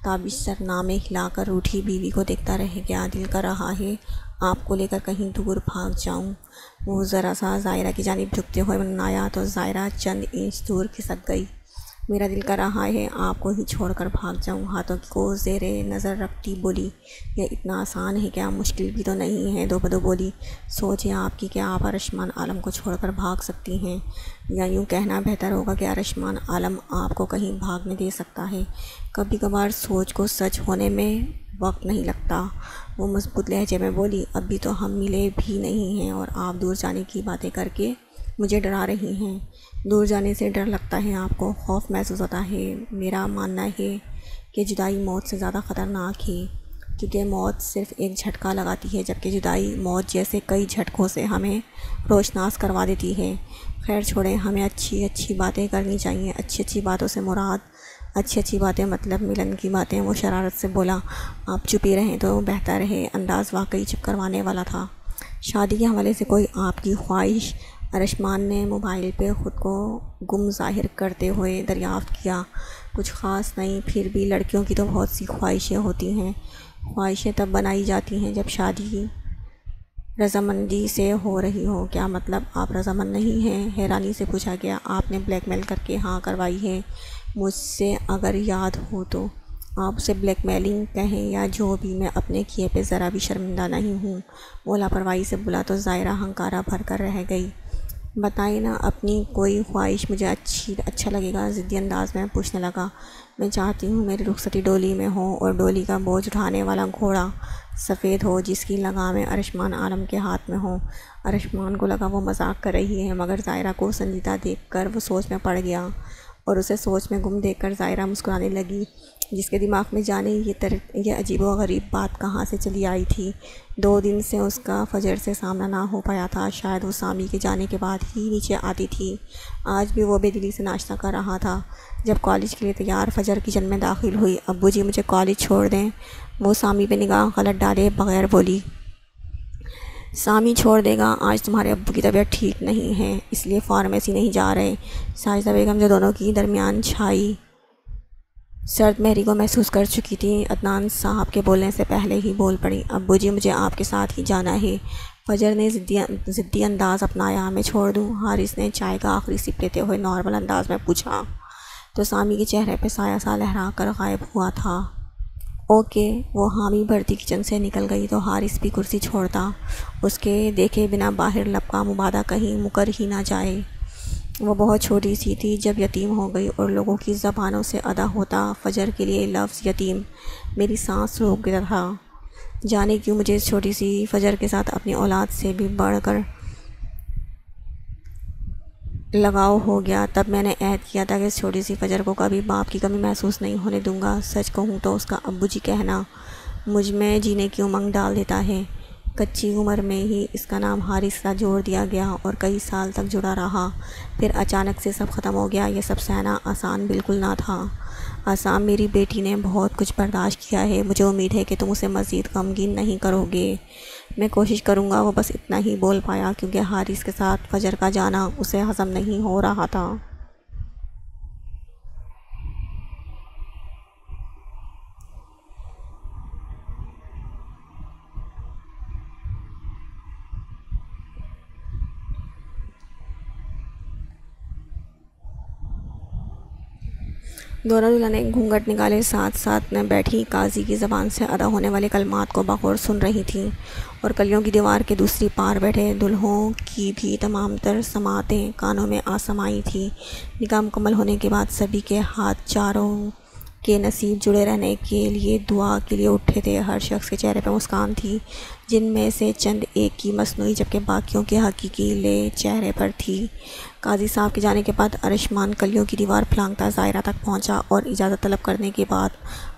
تابش سرنامے ہلا کر روٹھی بیوی کو دیکھتا رہ گیا۔ دل کر رہا ہے آپ کو لے کر کہیں دور بھاگ جاؤں۔ وہ ذرا سا زائرہ کی جانب جھکتے ہوئے منایا تو زائرہ چند انچ دور کھسک گئی۔ میرا دل کر رہا ہے آپ کو ہی چھوڑ کر بھاگ جاؤں، ہاتھوں کو زیر نظر رکھتی بولی۔ یہ اتنا آسان ہے کیا؟ مشکل بھی تو نہیں ہے، دو بدو بولی۔ سوچ ہے آپ کی کہ آپ ارشمان عالم کو چھوڑ کر بھاگ سکتی ہیں، یا یوں کہنا بہتر ہوگا کہ ارشمان عالم آپ کو کہیں بھاگنے دے سکتا ہے۔ کبھی کبھار سوچ کو سچ ہونے میں وقت نہیں لگتا، وہ مضبوط لہجے میں بولی۔ ابھی تو ہم ملے بھی نہیں ہیں اور آپ دور جانے کی باتیں کر کے مجھے ڈرا رہی ہیں۔ دور جانے سے ڈر لگتا ہے آپ کو، خوف محسوس ہوتا ہے۔ میرا ماننا ہے کہ جدائی موت سے زیادہ خطرناک ہے۔ کیونکہ موت صرف ایک جھٹکا لگاتی ہے، جبکہ جدائی موت جیسے کئی جھٹکوں سے ہمیں روشناس کروا دیتی ہے۔ خیر چھوڑیں، ہمیں اچھی اچھی باتیں کرنی چاہیے۔ اچھی اچھی باتوں سے مراد اچھی اچھی باتیں مطلب ملن کی باتیں۔ وہ شرارت سے بولا، آپ چپ ہی رہیں تو بہتر ہے۔ انداز واقعی چپ کروانے والا تھا۔ شادی کے حوالے سے کوئی آپ کی خواہش؟ ارشمان نے موبائل پہ خود کو گم ظاہر کرتے ہوئے دریافت کیا۔ کچھ خاص نہیں، پھر بھی لڑکیوں کی تو بہت سی خواہشیں ہوتی ہیں۔ خواہشیں تب بنائی جاتی ہیں جب شادی رضامندی سے ہو رہی ہو۔ کیا مطلب آپ رضامند نہیں ہیں؟ حیرانی سے پوچھا گیا۔ آپ نے بلیک میل کر کے ہاں کروائی ہے؟ مجھ سے اگر یاد ہو تو آپ اسے بلیک میلنگ کہیں یا جو بھی، میں اپنے کیے پہ ذرا بھی شرمندہ نہیں ہوں۔ وہ لاپرواہی سے بولا تو ظاہرہ ہنکارا بھر کر رہ گئی۔ بتائیں نا اپنی کوئی خواہش، مجھے اچھا لگے گا۔ ضدی انداز میں پوچھنے لگا۔ میں چاہتی ہوں میری رخصتی ڈولی میں ہو اور ڈولی کا بوجھ اٹھانے والا گھوڑا سفید ہو جس کی لگامیں ارشمان عالم کے ہاتھ میں ہوں۔ ارشمان کو لگا وہ مذاق کر رہی ہے، مگر ظاہرہ کو سنجیدہ دیکھ کر وہ سوچ میں پڑ گیا، اور اسے سوچ میں گم دیکھ کر ظاہرہ مسکرانے لگی، جس کے دماغ میں جانے یہ عجیب و غریب بات کہاں سے چلی آئی تھی۔ 2 دن سے اس کا فجر سے سامنا نہ ہو پایا تھا، شاید وہ سامی کے جانے کے بعد ہی نیچے آتی تھی۔ آج بھی وہ بے دلی سے ناشتہ کر رہا تھا۔ جب کالج کے لیے تیار فجر کچن میں داخل ہوئی، ابو جی مجھے کالج چھوڑ دیں۔ وہ سامی پہ نگاہ غلط ڈالے بغیر بولی۔ سامی چھوڑ دے گا، آج تمہارے ابو کی طبیعت ٹھیک نہیں ہے، اس لیے فارمیسی نہیں جا رہے۔ ساجدہ بیگم جو دونوں کی درمیان چھائی سرد مہری کو محسوس کر چکی تھی، عدنان صاحب کے بولنے سے پہلے ہی بول پڑی۔ ابو جی مجھے آپ کے ساتھ ہی جانا ہے۔ فجر نے ضدی انداز اپنایا۔ میں چھوڑ دوں؟ حارث نے چائے کا آخری سپ لیتے ہوئے نارمل انداز میں پوچھا، تو سامی کے چہرے پہ سایہ سا لہرا کر غائب ہوا تھا۔ اوکے۔ وہ حامی بھرتی کچن سے نکل گئی تو حارث بھی کرسی چھوڑتا، اس کے دیکھے بنا باہر لب کا مبادہ کہیں مکر ہی نہ جائے۔ وہ بہت چھوٹی سی تھی جب یتیم ہو گئی اور لوگوں کی زبانوں سے ادا ہوتا فجر کے لیے لفظ یتیم میری سانس روک گیا تھا۔ جانے کیوں مجھے اس چھوٹی سی فجر کے ساتھ اپنی اولاد سے بھی بڑھ کر لگاؤ ہو گیا۔ تب میں نے عہد کیا تھا کہ اس چھوٹی سی فجر کو کبھی باپ کی کمی محسوس نہیں ہونے دوں گا۔ سچ کہوں تو اس کا ابو جی کہنا مجھ میں جینے کی امنگ ڈال دیتا ہے۔ کچی عمر میں ہی اس کا نام حارث کا جوڑ دیا گیا اور کئی سال تک جڑا رہا، پھر اچانک سے سب ختم ہو گیا۔ یہ سب سہنا آسان بالکل نہ تھا۔ آسام میری بیٹی نے بہت کچھ برداشت کیا ہے، مجھے امید ہے کہ تم اسے مزید غمگین نہیں کرو گے۔ میں کوشش کروں گا۔ وہ بس اتنا ہی بول پایا کیونکہ حارث کے ساتھ فجر کا جانا اسے ہضم نہیں ہو رہا تھا۔ دونوں دلہنیں گھونگھٹ نکالے ساتھ ساتھ میں بیٹھی قاضی کی زبان سے ادا ہونے والے کلمات کو بغور سن رہی تھیں، اور کلیوں کی دیوار کے دوسری پار بیٹھے دلہوں کی بھی تمام تر سماعتیں کانوں میں آ سمائی تھیں۔ نکاح مکمل ہونے کے بعد سبھی کے ہاتھ چاروں کے نصیب جڑے رہنے کے لیے دعا کے لیے اٹھے تھے۔ ہر شخص کے چہرے پہ مسکان تھی، جن میں سے چند ایک کی مصنوعی جبکہ باقیوں کے حقیقی لے چہرے پر تھی۔ قاضی صاحب کے جانے کے بعد ارشمان کلیوں کی دیوار پھلانگتا ظاہرہ تک پہنچا اور اجازت طلب کرنے کے بعد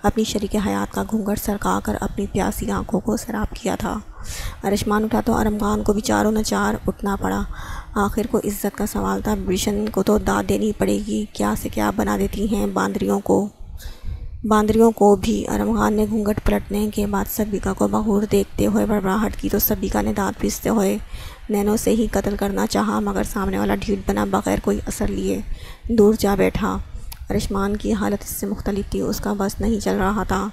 اپنی شریک حیات کا گھونگھٹ سرکا کر اپنی پیاسی آنکھوں کو سیراب کیا تھا۔ ارشمان اٹھا تو ارم خان کو بھی چاروں ناچار اٹھنا پڑا۔ آخر کو عزت کا سوال تھا، بشن کو تو داد دینی پڑے گی، کیا سے کیا بنا دیتی ہیں باندریوں کو بھی۔ ارم خان نے گھونگھٹ پلٹنے کے بعد سبیکا کو بغور دیکھتے ہوئے بڑبڑاہٹ کی تو سبیکا نے دانت پیستے ہوئے نینوں سے ہی قتل کرنا چاہا، مگر سامنے والا ڈھیٹ بنا بغیر کوئی اثر لیے دور جا بیٹھا۔ ارشمان کی حالت اس سے مختلف تھی، اس کا بس نہیں چل رہا تھا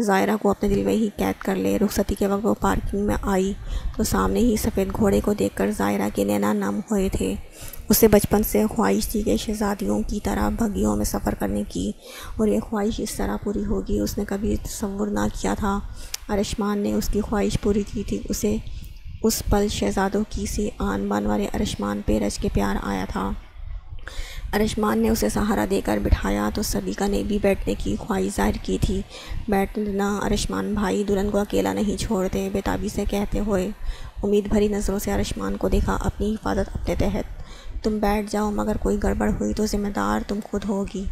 ظاہرہ کو اپنے دل میں ہی قید کر لے۔ رخصتی کے وقت وہ پارکنگ میں آئی تو سامنے ہی سفید گھوڑے کو دیکھ کر ظاہرہ کے نینا نم ہوئے تھے۔ اسے بچپن سے خواہش تھی کہ شہزادیوں کی طرح بگیوں میں سفر کرنے کی، اور یہ خواہش اس طرح پوری ہوگی اس نے کبھی تصور نہ کیا تھا۔ ارشمان نے اس کی خواہش پوری کی تھی۔ اسے اس پل شہزادوں کی سی آن بان والے ارشمان پہ رچ کے پیار آیا تھا۔ ارشمان نے اسے سہارا دے کر بٹھایا تو سبیکا نے بھی بیٹھنے کی خواہش ظاہر کی تھی۔ بیٹھنا ارشمان بھائی، دلہن کو اکیلا نہیں چھوڑتے، بےتابی سے کہتے ہوئے امید بھری نظروں سے ارشمان کو دیکھا۔ اپنی حفاظت اپنے تحت تم بیٹھ جاؤ، مگر کوئی گڑبڑ ہوئی تو ذمہ دار تم خود ہوگی۔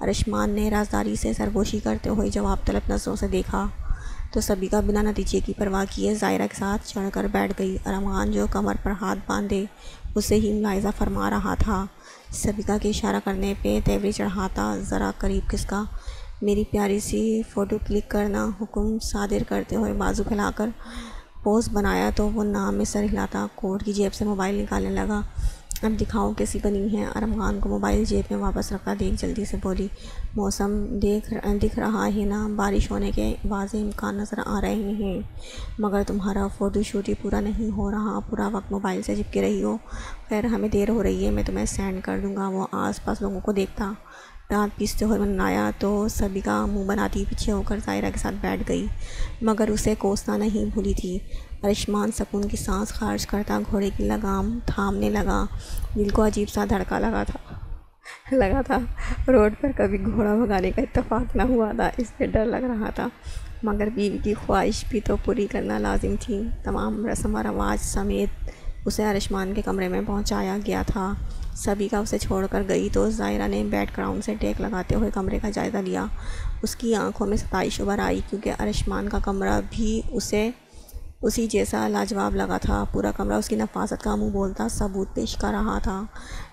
ارشمان نے رازداری سے سرگوشی کرتے ہوئے جواب طلب نظروں سے دیکھا۔ تو سبیکہ بنا نتیجے کی پرواہ کیے ظاہرہ کے ساتھ چڑھ کر بیٹھ گئی۔ ارمان جو کمر پر ہاتھ باندھے اسے ہی ملاحظہ فرما رہا تھا، سبیکہ کے اشارہ کرنے پہ تیوری چڑھاتا ذرا قریب کھسکا۔ میری پیاری سی فوٹو کلک کرنا، حکم صادر کرتے ہوئے بازو پھیلا کر پوز بنایا تو وہ نام میں سر ہلاتا کوٹ کی جیب سے موبائل نکالنے لگا۔ اب دکھاؤ کیسی بنی ہے۔ ارمان کو موبائل جیب میں واپس رکھا دیکھ جلدی سے بولی، موسم دکھ رہا ہے نا، بارش ہونے کے واضح امکان نظر آ رہے ہیں، مگر تمہارا فوٹو شوٹ ہی پورا نہیں ہو رہا، پورا وقت موبائل سے چپکے رہی ہو۔ خیر ہمیں دیر ہو رہی ہے، میں تمہیں سینڈ کر دوں گا۔ وہ آس پاس لوگوں کو دیکھتا دانت پیستے ہوئے منایا تو سبیکہ منہ بناتی پیچھے ہو کر ظاہرہ کے ساتھ بیٹھ گئی، مگر اسے کوسنا نہیں بھولی تھی۔ ارشمان سکون کی سانس خارج کرتا گھوڑے کی لگام تھامنے لگا۔ دل کو عجیب سا دھڑکا لگا تھا۔ روڈ پر کبھی گھوڑا بھگانے کا اتفاق نہ ہوا تھا، اس لیے ڈر لگ رہا تھا، مگر بیوی کی خواہش بھی تو پوری کرنا لازم تھی۔ تمام رسم و رواج سمیت اسے ارشمان کے کمرے میں پہنچایا گیا تھا۔ سبیکہ اسے چھوڑ کر گئی تو ظاہرہ نے بیک گراؤنڈ سے ٹیک لگاتے ہوئے کمرے کا جائزہ لیا۔ اس کی آنکھوں میں ستائش ابھر آئی، کیونکہ ارشمان کا کمرہ بھی اسے اسی جیسا لاجواب لگا تھا۔ پورا کمرہ اس کی نفاست کا منہ بولتا ثبوت پیش کر رہا تھا۔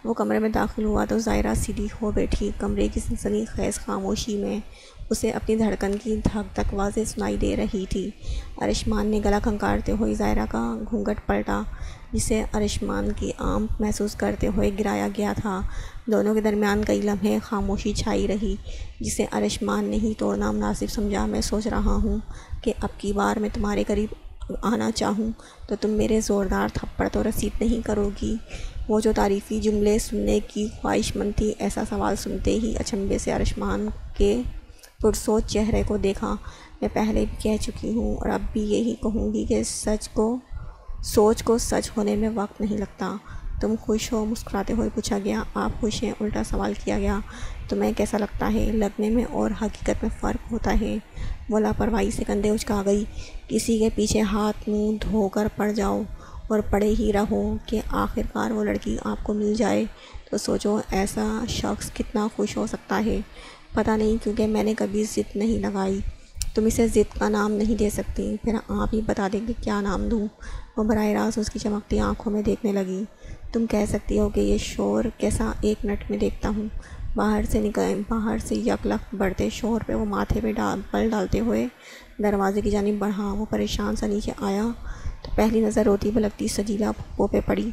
وہ کمرے میں داخل ہوا تو ظاہرہ سیدھی ہو بیٹھی۔ کمرے کی سنسنی خیز خاموشی میں اسے اپنی دھڑکن کی دھک دھک واضح سنائی دے رہی تھی۔ ارشمان نے گلا کھنکارتے ہوئے ظاہرہ کا گھونگھٹ پلٹا، جسے ارشمان کی آنکھ محسوس کرتے ہوئے گرایا گیا تھا۔ دونوں کے درمیان کئی لمحے خاموشی چھائی رہی، جسے ارشمان نے ہی توڑنا مناسب سمجھا۔ میں سوچ رہا ہوں کہ اب کی بار میں تمہارے قریب آنا چاہوں تو تم میرے زوردار تھپڑ تو رسید نہیں کرو گی؟ وہ جو تعریفی جملے سننے کی خواہش مند تھی، ایسا سوال سنتے ہی اچنبھے سے ارشمان کے پرسوچ چہرے کو دیکھا۔ میں پہلے بھی کہہ چکی ہوں اور اب بھی یہی کہوں گی کہ سوچ کو سچ ہونے میں وقت نہیں لگتا۔ تم خوش ہو؟ مسکراتے ہوئے پوچھا گیا۔ آپ خوش ہیں؟ الٹا سوال کیا گیا۔ تمہیں کیسا لگتا ہے؟ لگنے میں اور حقیقت میں فرق ہوتا ہے۔ وہ لاپرواہی سے کندھے اچکا گئی۔ کسی کے پیچھے ہاتھ منہ دھو کر پڑ جاؤ اور پڑے ہی رہو کہ آخرکار وہ لڑکی آپ کو مل جائے تو سوچو ایسا شخص کتنا خوش ہو سکتا ہے۔ پتہ نہیں، کیونکہ میں نے کبھی ضد نہیں لگائی۔ تم اسے ضد کا نام نہیں دے سکتی، پھر آپ ہی بتا دیں کہ کیا نام دوں۔ وہ براہ راست اس کی چمکتی آنکھوں میں دیکھنے لگی۔ تم کہہ سکتی ہو کہ یہ شور کیسا، 1 منٹ میں دیکھتا ہوں۔ باہر سے یک لخت بڑھتے شور پہ وہ ماتھے پہ پل ڈالتے ہوئے دروازے کی جانب بڑھا۔ وہ پریشان سا نیچے آیا تو پہلی نظر روتی بھلکتی سجیلا پھپھو پہ پڑی۔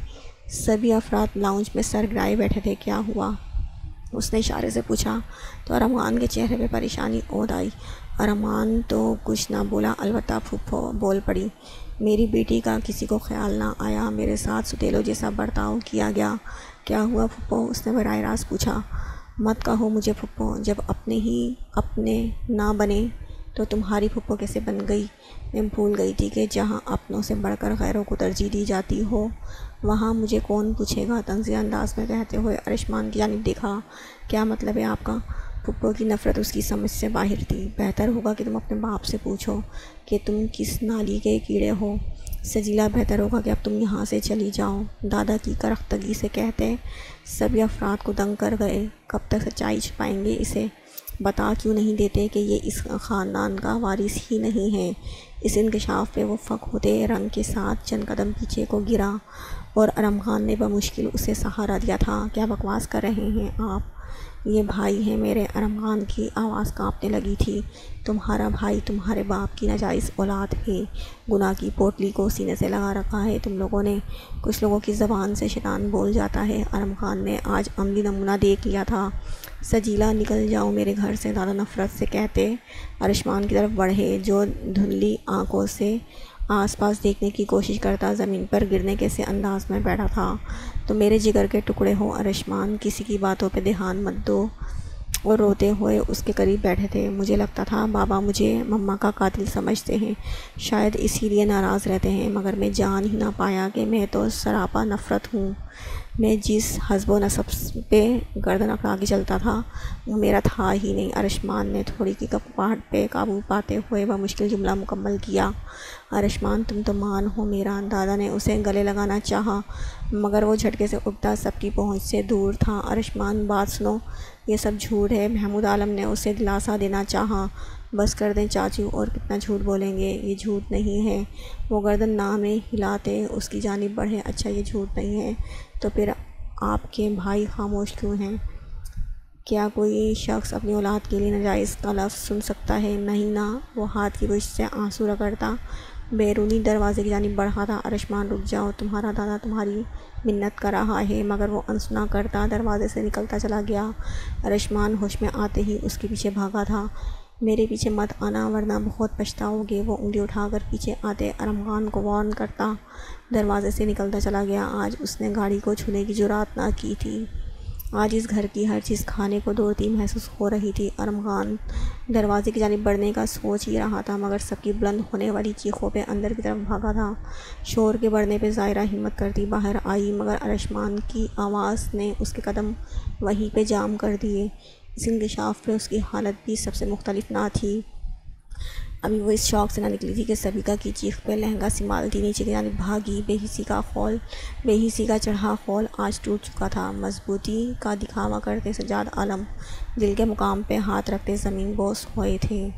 سبھی افراد لاؤنج میں سر گرائے بیٹھے تھے۔ کیا ہوا؟ اس نے اشارے سے پوچھا تو ارمان کے چہرے پہ پریشانی عود آئی۔ ارمان تو کچھ نہ بولا، البتہ پھپھو بول پڑی، میری بیٹی کا کسی کو خیال نہ آیا، میرے ساتھ ستیلوں جیسا برتاؤ کیا گیا۔ کیا ہوا پھپھو؟ اس نے براہ راست پوچھا۔ مت کہو مجھے پھپھو، جب اپنے ہی اپنے نہ بنے تو تمہاری پھپھو کیسے بن گئی؟ میں بھول گئی تھی کہ جہاں اپنوں سے بڑھ کر غیروں کو ترجیح دی جاتی ہو وہاں مجھے کون پوچھے گا؟ طنزیہ انداز میں کہتے ہوئے ارشمان کی جانب دیکھا۔ کیا مطلب ہے آپ کا؟ پھپھو کی نفرت اس کی سمجھ سے باہر تھی۔ بہتر ہوگا کہ تم اپنے باپ سے پوچھو کہ تم کس نالی کے کیڑے ہو۔ سجیلا، بہتر ہوگا کہ اب تم یہاں سے چلی جاؤ، دادا کی کرختگی سے کہتے۔ سبھی افراد کو دنگ کر گئے۔ کب تک سچائی چھپائیں گے اسے؟ بتا کیوں نہیں دیتے کہ یہ اس خاندان کا وارث ہی نہیں ہے؟ اس انکشاف پہ وہ فق ہوتے رنگ کے ساتھ چند قدم پیچھے کو گرا اور ارمان نے بمشکل اسے سہارا دیا تھا۔ کیا بکواس کر رہے ہیں آپ؟ یہ بھائی ہیں میرے۔ ارمان کی آواز کانپنے لگی تھی۔ تمہارا بھائی تمہارے باپ کی ناجائز اولاد ہے، گناہ کی پوٹلی کو سینے سے لگا رکھا ہے تم لوگوں نے۔ کچھ لوگوں کی زبان سے شیطان بول جاتا ہے، ارمان نے آج عملی نمونہ دیکھ لیا تھا۔ سجیلا، نکل جاؤ میرے گھر سے، دادا نفرت سے کہتے ارشمان کی طرف بڑھے، جو دھندلی آنکھوں سے آس پاس دیکھنے کی کوشش کرتا زمین پر گرنے کے سے انداز میں بیٹھا تھا۔ تم میرے جگر کے ٹکڑے ہو ارشمان، کسی کی باتوں پہ دھیان مت دو۔ اور روتے ہوئے اس کے قریب بیٹھے تھے۔ مجھے لگتا تھا بابا مجھے مما کا قاتل سمجھتے ہیں، شاید اسی لیے ناراض رہتے ہیں، مگر میں جان ہی نہ پایا کہ میں تو سراپا نفرت ہوں۔ میں جس حسب و نسب پہ گردن اکڑا کے چلتا تھا وہ میرا تھا ہی نہیں۔ ارشمان نے تھوڑی کی کپاہٹ پہ قابو پاتے ہوئے وہ مشکل جملہ مکمل کیا۔ ارشمان تم تو مان ہو میرا۔ دادا نے اسے گلے لگانا چاہا مگر وہ جھٹکے سے اٹھتا سب کی پہنچ سے دور تھا۔ ارشمان بات سنو، یہ سب جھوٹ ہے۔ محمود عالم نے اسے دلاسا دینا چاہا۔ بس کر دیں چاچو، اور کتنا جھوٹ بولیں گے، یہ جھوٹ نہیں ہے۔ وہ گردن نہ میں ہلاتے اس کی جانب بڑھے۔ اچھا یہ جھوٹ نہیں ہے تو پھر آپ کے بھائی خاموش کیوں ہیں؟ کیا کوئی شخص اپنی اولاد کے لیے ناجائز کا لفظ سن سکتا ہے؟ نہیں نا۔ وہ ہاتھ کی پشت سے آنسو رگڑتا بیرونی دروازے کی جانب بڑھا تھا۔ ارشمان رک جاؤ، تمہارا دادا تمہاری منت کر رہا ہے۔ مگر وہ انسنا کرتا دروازے سے نکلتا چلا گیا۔ ارشمان ہوش میں آتے ہی اس کے پیچھے بھاگا تھا۔ میرے پیچھے مت آنا ورنہ بہت پچھتاؤ گے۔ وہ انگلی اٹھا کر پیچھے آتے ارمان کو وارن کرتا دروازے سے نکلتا چلا گیا۔ آج اس نے گاڑی کو چھونے کی جرات نہ کی تھی۔ آج اس گھر کی ہر چیز کھانے کو دوڑتی محسوس ہو رہی تھی۔ ارمان دروازے کی جانب بڑھنے کا سوچ ہی رہا تھا مگر سب کی بلند ہونے والی چیخوں پہ اندر کی طرف بھاگا تھا۔ شور کے بڑھنے پہ ظاہرہ ہمت کرتی باہر آئی مگر ارشمان کی آواز نے اس کے قدم وہیں پہ جام کر دیے۔ اس انکشاف پہ اس کی حالت بھی سب سے مختلف نہ تھی۔ ابھی وہ اس شوق سے نہ نکلی تھی کہ سبیکا کی چیخ پہ لہنگا سنبھالتی نیچے کی جانب بھاگی۔ بے حسی کا چڑھا خول آج ٹوٹ چکا تھا۔ مضبوطی کا دکھاوا کرتے سجاد عالم دل کے مقام پہ ہاتھ رکھتے زمین بوس ہوئے تھے۔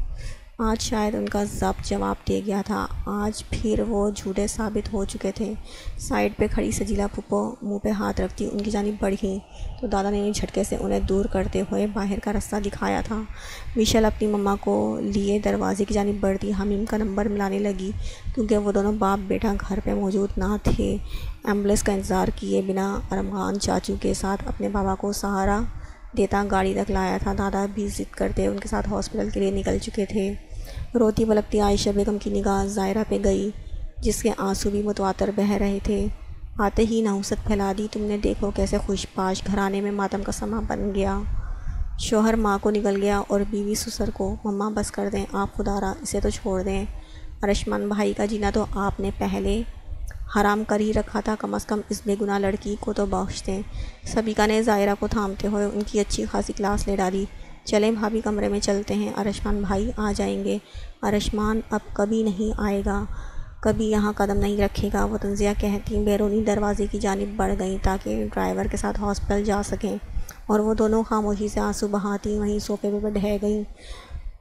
آج شاید ان کا ضبط جواب دے گیا تھا۔ آج پھر وہ جھوٹے ثابت ہو چکے تھے۔ سائیڈ پہ کھڑی سجیلا پھپھو منہ پہ ہاتھ رکھتی ان کی جانب بڑھی تو دادا نے جھٹکے سے انہیں دور کرتے ہوئے باہر کا راستہ دکھایا تھا۔ وشال اپنی مما کو لیے دروازے کی جانب بڑھتی حمیم کا نمبر ملانے لگی کیونکہ وہ دونوں باپ بیٹا گھر پہ موجود نہ تھے۔ ایمبولینس کا انتظار کیے بنا ارمان چاچو کے ساتھ اپنے بابا کو سہارا دیتا گاڑی تک لایا تھا۔ دادا بھی ضد کرتے ان کے ساتھ ہاسپٹل کے لیے نکل چکے تھے۔ روتی پلکتی عائشہ بیگم کی نگاہ ظاہرہ پہ گئی جس کے آنسو بھی متواتر بہہ رہے تھے۔ آتے ہی نحوست پھیلا دی تم نے، دیکھو کیسے خوش پاش گھرانے میں ماتم کا سماں بن گیا۔ شوہر ماں کو نگل گیا اور بیوی سسر کو۔ مما بس کر دیں آپ، خدا را اسے تو چھوڑ دیں۔ ارشمان بھائی کا جینا تو آپ نے پہلے حرام کر ہی رکھا تھا، کم از کم اس بے گناہ لڑکی کو تو بخش دیں۔ سبیکا نے ظاہرہ کو تھامتے ہوئے ان کی اچھی خاصی کلاس لے ڈالی۔ چلیں بھابھی کمرے میں چلتے ہیں، ارشمان بھائی آ جائیں گے۔ ارشمان اب کبھی نہیں آئے گا، کبھی یہاں قدم نہیں رکھے گا، وہ تنزیہ کہتی بیرونی دروازے کی جانب بڑھ گئیں تاکہ ڈرائیور کے ساتھ ہاسپٹل جا سکیں اور وہ دونوں خاموشی سے آنسو بہاتی وہیں صوفے پہ ڈھہ گئیں۔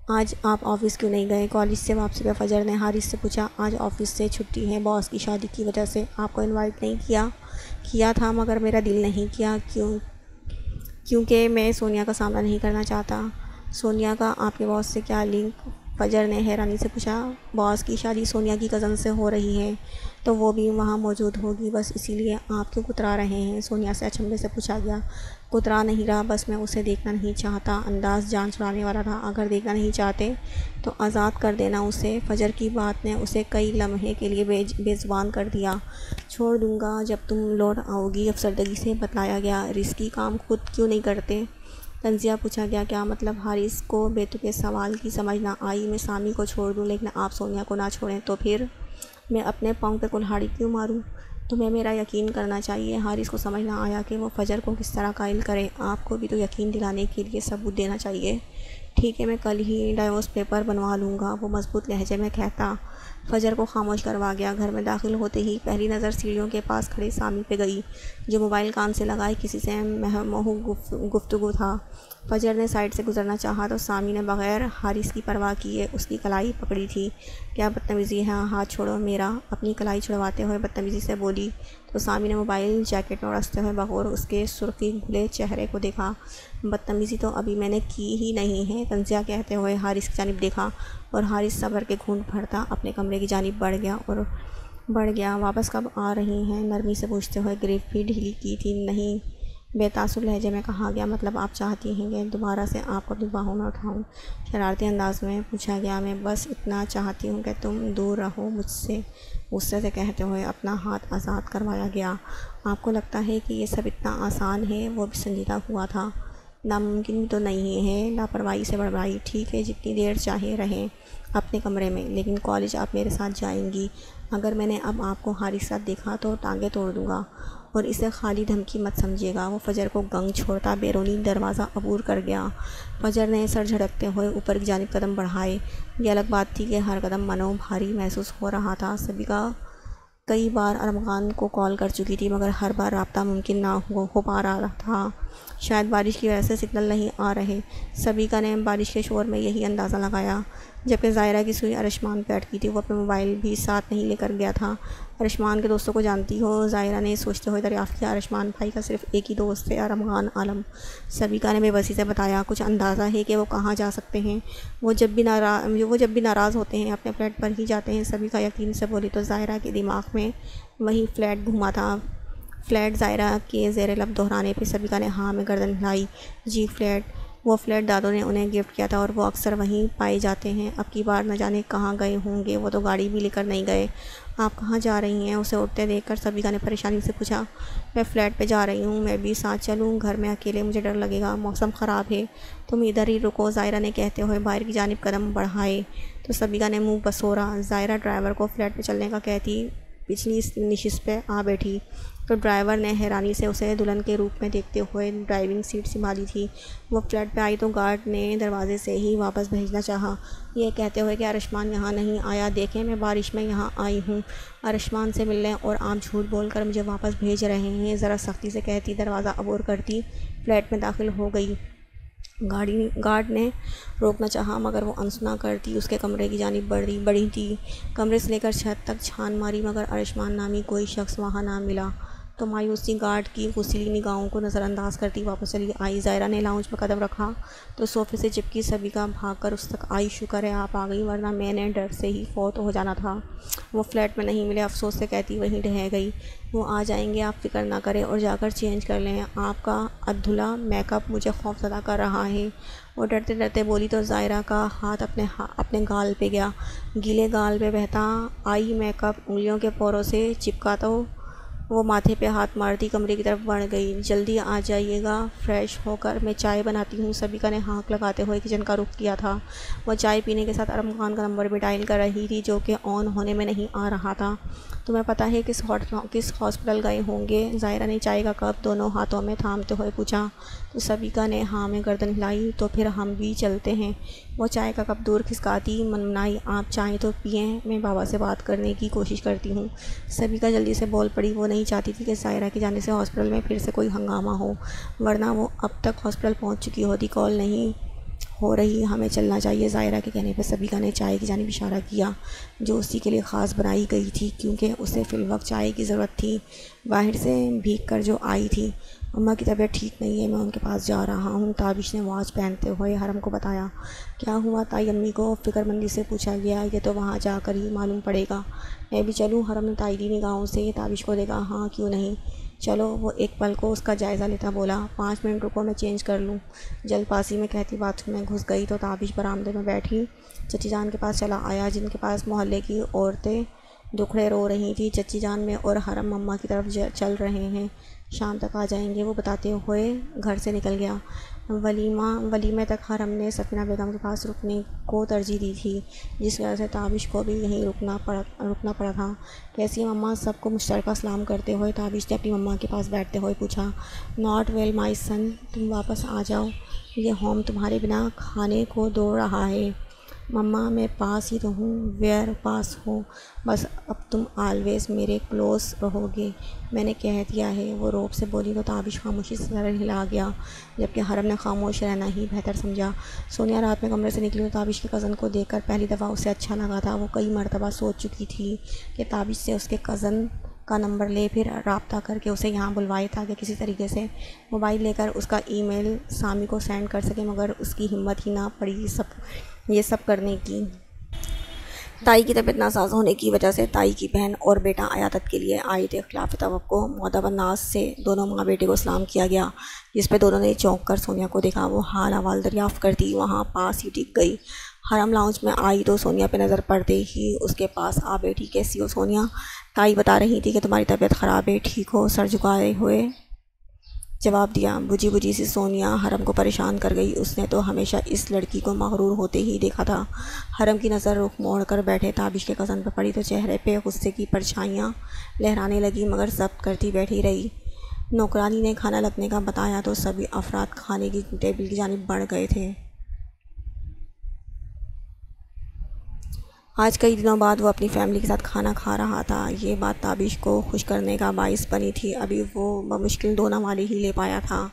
آج آپ آفس کیوں نہیں گئے؟ کالج سے واپسی پہ فجر نے حارث سے پوچھا۔ آج آفس سے چھٹی ہے، باس کی شادی کی وجہ سے۔ آپ کو انوائٹ نہیں کیا تھا مگر میرا دل نہیں کیا۔ کیونکہ میں سونیا کا سامنا نہیں کرنا چاہتا۔ سونیا کا آپ کے باس سے کیا لنک؟ فجر نے حیرانی سے پوچھا۔ باس کی شادی سونیا کی کزن سے ہو رہی ہے تو وہ بھی وہاں موجود ہوگی، بس اسی لیے آپ کیوں کترا رہے ہیں؟ سونیا سے اچنبھے سے پوچھا گیا۔ کترا نہیں رہا، بس میں اسے دیکھنا نہیں چاہتا۔ انداز جان چھڑانے والا تھا۔ اگر دیکھنا نہیں چاہتے تو آزاد کر دینا اسے۔ فجر کی بات نے اسے کئی لمحے کے لیے بے زبان کر دیا۔ چھوڑ دوں گا جب تم لوٹ آؤ گی، افسردگی سے بتلایا گیا۔ رسکی کام خود کیوں نہیں کرتے؟ تنزیہ پوچھا گیا۔ کیا مطلب؟ حارث کو بیتوقع سوال کی سمجھ نہ آئی۔ میں سامی کو چھوڑ دوں لیکن آپ سونیا کو نہ چھوڑیں تو پھر میں اپنے پاؤں پہ کلہاڑی کیوں ماروں؟ تمہیں میرا یقین کرنا چاہیے۔ حارث کو سمجھ نہ آیا کہ وہ فجر کو کس طرح قائل کرے۔ آپ کو بھی تو یقین دلانے کے لیے ثبوت دینا چاہیے۔ ٹھیک ہے، میں کل ہی ڈائیورس پیپر بنوا لوں گا، وہ مضبوط لہجے میں کہتا۔ فجر کو خاموش کروا گیا۔ گھر میں داخل ہوتے ہی پہلی نظر سیڑھیوں کے پاس کھڑے سامی پہ گئی جو موبائل کان سے لگائے کسی سے مہموم گفتگو تھا۔ فجر نے سائڈ سے گزرنا چاہا تو سامی نے بغیر حارث کی پرواہ کیے اس کی کلائی پکڑی تھی۔ کیا بدتمیزی ہے، ہاتھ چھوڑو میرا، اپنی کلائی چھڑواتے ہوئے بدتمیزی سے بولی تو سامی نے موبائل جیکٹ میں اڑستے ہوئے بغور اس کے سرخی گھلے چہرے کو دیکھا۔ بدتمیزی تو ابھی میں نے کی ہی نہیں ہے، تنزیہ کہتے ہوئے حارث کی جانب دیکھا اور حارث صبر کے گھونٹ بھرتا اپنے کمرے کی جانب بڑھ گیا۔ واپس کب آ رہی ہیں؟ نرمی سے پوچھتے ہوئے گریف بھی ڈھیلی کی تھی۔ نہیں، بے تاثر لہجے میں کہا گیا۔ مطلب آپ چاہتی ہیں کہ دوبارہ سے آپ کو اپنی باہوں میں اٹھاؤں؟ شرارتی انداز میں پوچھا گیا۔ میں بس اتنا چاہتی ہوں کہ تم دور رہو مجھ سے، غصے سے کہتے ہوئے اپنا ہاتھ آزاد کروایا گیا۔ آپ کو لگتا ہے کہ یہ سب اتنا آسان ہے؟ وہ بھی سنجیدہ ہوا تھا۔ ناممکن بھی تو نہیں ہے، لاپرواہی سے بڑبڑائی۔ ٹھیک ہے، جتنی دیر چاہے رہیں اپنے کمرے میں، لیکن کالج آپ میرے ساتھ جائیں گی۔ اگر میں نے اب آپ کو حارث ساتھ دیکھا تو ٹانگیں توڑ دوں گا اور اسے خالی دھمکی مت سمجھیے گا۔ وہ فجر کو گنگ چھوڑتا بیرونی دروازہ عبور کر گیا۔ فجر نے سر جھٹکتے ہوئے اوپر کی جانب قدم بڑھائے۔ یہ الگ بات تھی کہ ہر قدم منو بھاری محسوس ہو رہا تھا۔ سبیکا کئی بار ارمغان کو کال کر چکی تھی، مگر ہر بار رابطہ ممکن نہ ہو پا رہا تھا۔ شاید بارش کی وجہ سے سگنل نہیں آ رہے۔ سبیکا نے بارش کے شور میں یہی اندازہ لگایا۔ جبکہ ظاہرہ کی سوئی ارشمان پہ اٹکی تھی، وہ اپنا موبائل بھی ساتھ نہیں لے کر گیا تھا۔ ارشمان کے دوستوں کو جانتی ہو؟ ظاہرہ نے سوچتے ہوئے دریافت کیا۔ ارشمان بھائی کا صرف ایک ہی دوست ہے، ارمغان عالم۔ سبیکا نے بے بسی سے بتایا۔ کچھ اندازہ ہے کہ وہ کہاں جا سکتے ہیں؟ وہ جب بھی ناراض ہوتے ہیں اپنے فلیٹ پر ہی جاتے ہیں۔ سبیکا یقین سے بولی تو ظاہرہ کے دماغ میں وہی فلیٹ گھوما تھا۔ فلیٹ؟ ظاہرہ کے زیر لب دہرانے پہ سبیکا نے ہاں میں گردن ہلائی۔ جی فلیٹ، وہ فلیٹ دادوں نے انہیں گفٹ کیا تھا اور وہ اکثر وہیں پائے جاتے ہیں۔ اب کی بار نہ جانے کہاں گئے ہوں گے، وہ تو گاڑی بھی لے کر نہیں گئے۔ آپ کہاں جا رہی ہیں؟ اسے اٹھتے دیکھ کر سبیکا نے پریشانی سے پوچھا۔ میں فلیٹ پہ جا رہی ہوں۔ میں بھی ساتھ چلوں؟ گھر میں اکیلے مجھے ڈر لگے گا، موسم خراب ہے۔ تم ادھر ہی رکو، ظاہرہ نے کہتے ہوئے باہر کی جانب قدم بڑھائے تو سبیکا نے منہ بسورا۔ ظاہرہ ڈرائیور کو فلیٹ پہ چلنے کا کہتی پچھلی نشست پہ آ بیٹھی تو ڈرائیور نے حیرانی سے اسے دلہن کے روپ میں دیکھتے ہوئے ڈرائیونگ سیٹ سنبھالی تھی۔ وہ فلیٹ پہ آئی تو گارڈ نے دروازے سے ہی واپس بھیجنا چاہا، یہ کہتے ہوئے کہ ارشمان یہاں نہیں آیا، دیکھیں میں بارش میں یہاں آئی ہوں، ارشمان سے ملنے، اور آپ جھوٹ بول کر مجھے واپس بھیج رہے ہیں، ذرا سختی سے کہتی دروازہ عبور کرتی فلیٹ میں داخل ہو گئی۔ گارڈ نے روکنا چاہا مگر وہ انسنا کرتی اس کے کمرے کی جانب بڑھی تھی۔ کمرے سے لے کر چھت تک چھان ماری مگر ارشمان نامی کوئی شخص وہاں نہ ملا تو مایوسی گارڈ کی غصیلی نگاہوں کو نظر انداز کرتی واپس چلی آئی۔ ظاہرہ نے لاؤنج پر قدم رکھا تو صوفے سے چپکی سبیکا بھاگ کر اس تک آئی۔ شکر ہے آپ آ گئی، ورنہ میں نے ڈر سے ہی فوت ہو جانا تھا۔ وہ فلیٹ میں نہیں ملے، افسوس سے کہتی وہیں رہ گئی۔ وہ آ جائیں گے، آپ فکر نہ کریں اور جا کر چینج کر لیں، آپ کا ادھلا میک اپ مجھے خوف زدہ کر رہا ہے۔ وہ ڈرتے ڈرتے بولی تو ظاہرہ کا ہاتھ اپنے گال پہ گیا، گیلے گال پہ بہتا آئی میک اپ انگلیوں کے پوروں سے چپکا تو وہ ماتھے پہ ہاتھ مارتی کمرے کی طرف بڑھ گئی۔ جلدی آ جائیے گا، فریش ہو کر میں چائے بناتی ہوں۔ سبیکا نے ہانک لگاتے ہوئے کچن کا رخ کیا تھا۔ وہ چائے پینے کے ساتھ ارمغان کا نمبر بھی ڈائل کر رہی تھی جو کہ آن ہونے میں نہیں آ رہا تھا۔ تمہیں پتہ ہے کس ہاسپٹل گئے ہوں گے؟ ظاہرہ نے چائے کا کپ دونوں ہاتھوں میں تھامتے ہوئے پوچھا تو سبیکا نے ہاں میں گردن ہلائی۔ تو پھر ہم بھی چلتے ہیں۔ وہ چائے کا کپ دور کھسکاتی منمنائی، آپ چائے تو پئیں، میں بابا سے بات کرنے کی کوشش کرتی ہوں۔ سبیکا جلدی سے بول پڑی۔ وہ نہیں چاہتی تھی کہ ظاہرہ کے جانے سے ہاسپٹل میں پھر سے کوئی ہنگامہ ہو، ورنہ وہ اب تک ہاسپٹل پہنچ چکی ہوتی۔ کال نہیں ہو رہی، ہمیں چلنا چاہیے۔ ظاہرہ کے کہنے پر سبیکا نے چائے کی جانب اشارہ کیا جو اسی کے لیے خاص بنائی گئی تھی کیونکہ اسے فی الوقت چائے کی ضرورت تھی۔ باہر سے بھیگ کر جو آئی تھی۔ اماں کی طبیعت ٹھیک نہیں ہے، میں ان کے پاس جا رہا ہوں، تابش نے واچ پہنتے ہوئے حرم کو بتایا۔ کیا ہوا تائی امی کو؟ فکر مندی سے پوچھا گیا۔ یہ تو وہاں جا کر ہی معلوم پڑے گا۔ میں بھی چلوں؟ حرم نے تائیدی نگاہوں سے تابش کو دیکھا۔ ہاں کیوں نہیں، چلو۔ وہ ایک پل کو اس کا جائزہ لیتا بولا۔ 5 منٹ رکو، میں چینج کر لوں، جلد بازی میں کہتی باتھ روم میں گھس گئی تو تابش برآمدے میں بیٹھی چچی جان کے پاس چلا آیا جن کے پاس محلے کی عورتیں دکھڑے رو رہی تھیں۔ چچی جان میں اور حرم مما کی طرف چل رہے ہیں، شام تک آ جائیں گے، وہ بتاتے ہوئے گھر سے نکل گیا۔ ولیمے تک حرم نے سفینہ بیگم کے پاس رکنے کو ترجیح دی تھی جس وجہ سے تابش کو بھی یہیں رکنا پڑا تھا۔ کیسی ہے مما؟ سب کو مشترکہ سلام کرتے ہوئے تابش نے اپنی مما کے پاس بیٹھتے ہوئے پوچھا۔ ناٹ ویل مائی سن، تم واپس آ جاؤ، یہ ہوم تمہارے بنا کھانے کو دوڑ رہا ہے۔ مما میں پاس ہی تو ہوں، ویئر پاس ہو، بس اب تم آلویز میرے کلوز رہو گے، میں نے کہہ دیا ہے، وہ روب سے بولی تو تابش خاموشی سے سر ہلا گیا جبکہ حرم نے خاموش رہنا ہی بہتر سمجھا۔ سونیا رات میں کمرے سے نکلی تو تابش کے کزن کو دیکھ کر پہلی دفعہ اسے اچھا لگا تھا۔ وہ کئی مرتبہ سوچ چکی تھی کہ تابش سے اس کے کزن کا نمبر لے پھر رابطہ کر کے اسے یہاں بلوائے تاکہ کسی طریقے سے موبائل لے کر اس کا ای میل سامی کو سینڈ کر سکے، مگر اس کی ہمت ہی نہ پڑی یہ سب کرنے کی۔ تائی کی طبیعت ناساز ہونے کی وجہ سے تائی کی بہن اور بیٹا عیادت کے لیے آئے تھے۔ خلاف توقع مؤدب انداز سے دونوں ماں بیٹے کو سلام کیا گیا جس پہ دونوں نے چونک کر سونیا کو دیکھا۔ وہ حال احوال دریافت کرتی وہاں پاس ہی ٹک گئی۔ حرم لاؤنج میں آئی تو سونیا پہ نظر پڑتے ہی اس کے پاس آ بیٹھی۔ کیسی ہو سونیا؟ تائی بتا رہی تھی کہ تمہاری طبیعت خراب ہے، ٹھیک ہو؟ سر جھکائے ہوئے جواب دیا۔ بجھی سی سونیا حرم کو پریشان کر گئی، اس نے تو ہمیشہ اس لڑکی کو مغرور ہوتے ہی دیکھا تھا۔ حرم کی نظر رخ موڑ کر بیٹھے تابش کے کزن پر پڑی تو چہرے پہ غصے کی پرچھائیاں لہرانے لگی مگر ضبط کرتی بیٹھی رہی۔ نوکرانی نے کھانا لگنے کا بتایا تو سبھی افراد کھانے کی ٹیبل کی جانب بڑھ گئے تھے۔ آج کئی دنوں بعد وہ اپنی فیملی کے ساتھ کھانا کھا رہا تھا۔ یہ بات تابش کو خوش کرنے کا باعث بنی تھی۔ ابھی وہ بمشکل 2 نوالے ہی لے پایا تھا۔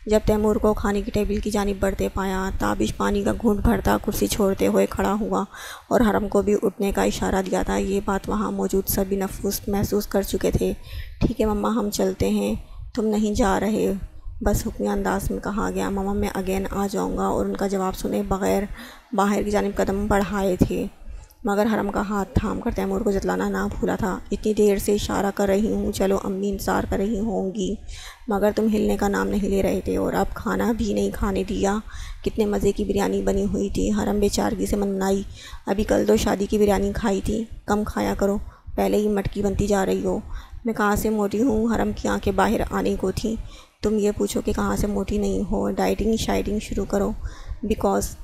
جب تیمور کو کھانے کی ٹیبل کی جانب بڑھتے پایا، تابش پانی کا گھونٹ بھرتا کرسی چھوڑتے ہوئے کھڑا ہوا اور حرم کو بھی اٹھنے کا اشارہ دیا تھا۔ یہ بات وہاں موجود سبھی نفوس محسوس کر چکے تھے۔ ٹھیک ہے مما، ہم چلتے ہیں، تم نہیں جا رہے؟ بس حکمی انداز میں کہا گیا۔ مما میں اگین آ جاؤں گا، اور ان کا جواب سنے بغیر باہر کی جانب قدم بڑھائے تھے، مگر حرم کا ہاتھ تھام کر تیمور کو جتلانا نہ بھولا تھا۔ اتنی دیر سے اشارہ کر رہی ہوں، چلو امی انتظار کر رہی ہوں گی، مگر تم ہلنے کا نام نہیں لے رہے تھے، اور اب کھانا بھی نہیں کھانے دیا۔ کتنے مزے کی بریانی بنی ہوئی تھی۔ حرم بے چارگی سے منمنائی، ابھی کل تو شادی کی بریانی کھائی تھی، کم کھایا کرو، پہلے ہی مٹکی بنتی جا رہی ہو۔ میں کہاں سے موٹی ہوں؟ حرم کی آنکھیں باہر آنے کو تھیں۔ تم یہ پوچھو کہ کہاں سے موٹی نہیں ہو، ڈائٹنگ شائٹنگ شروع کرو، بیکاز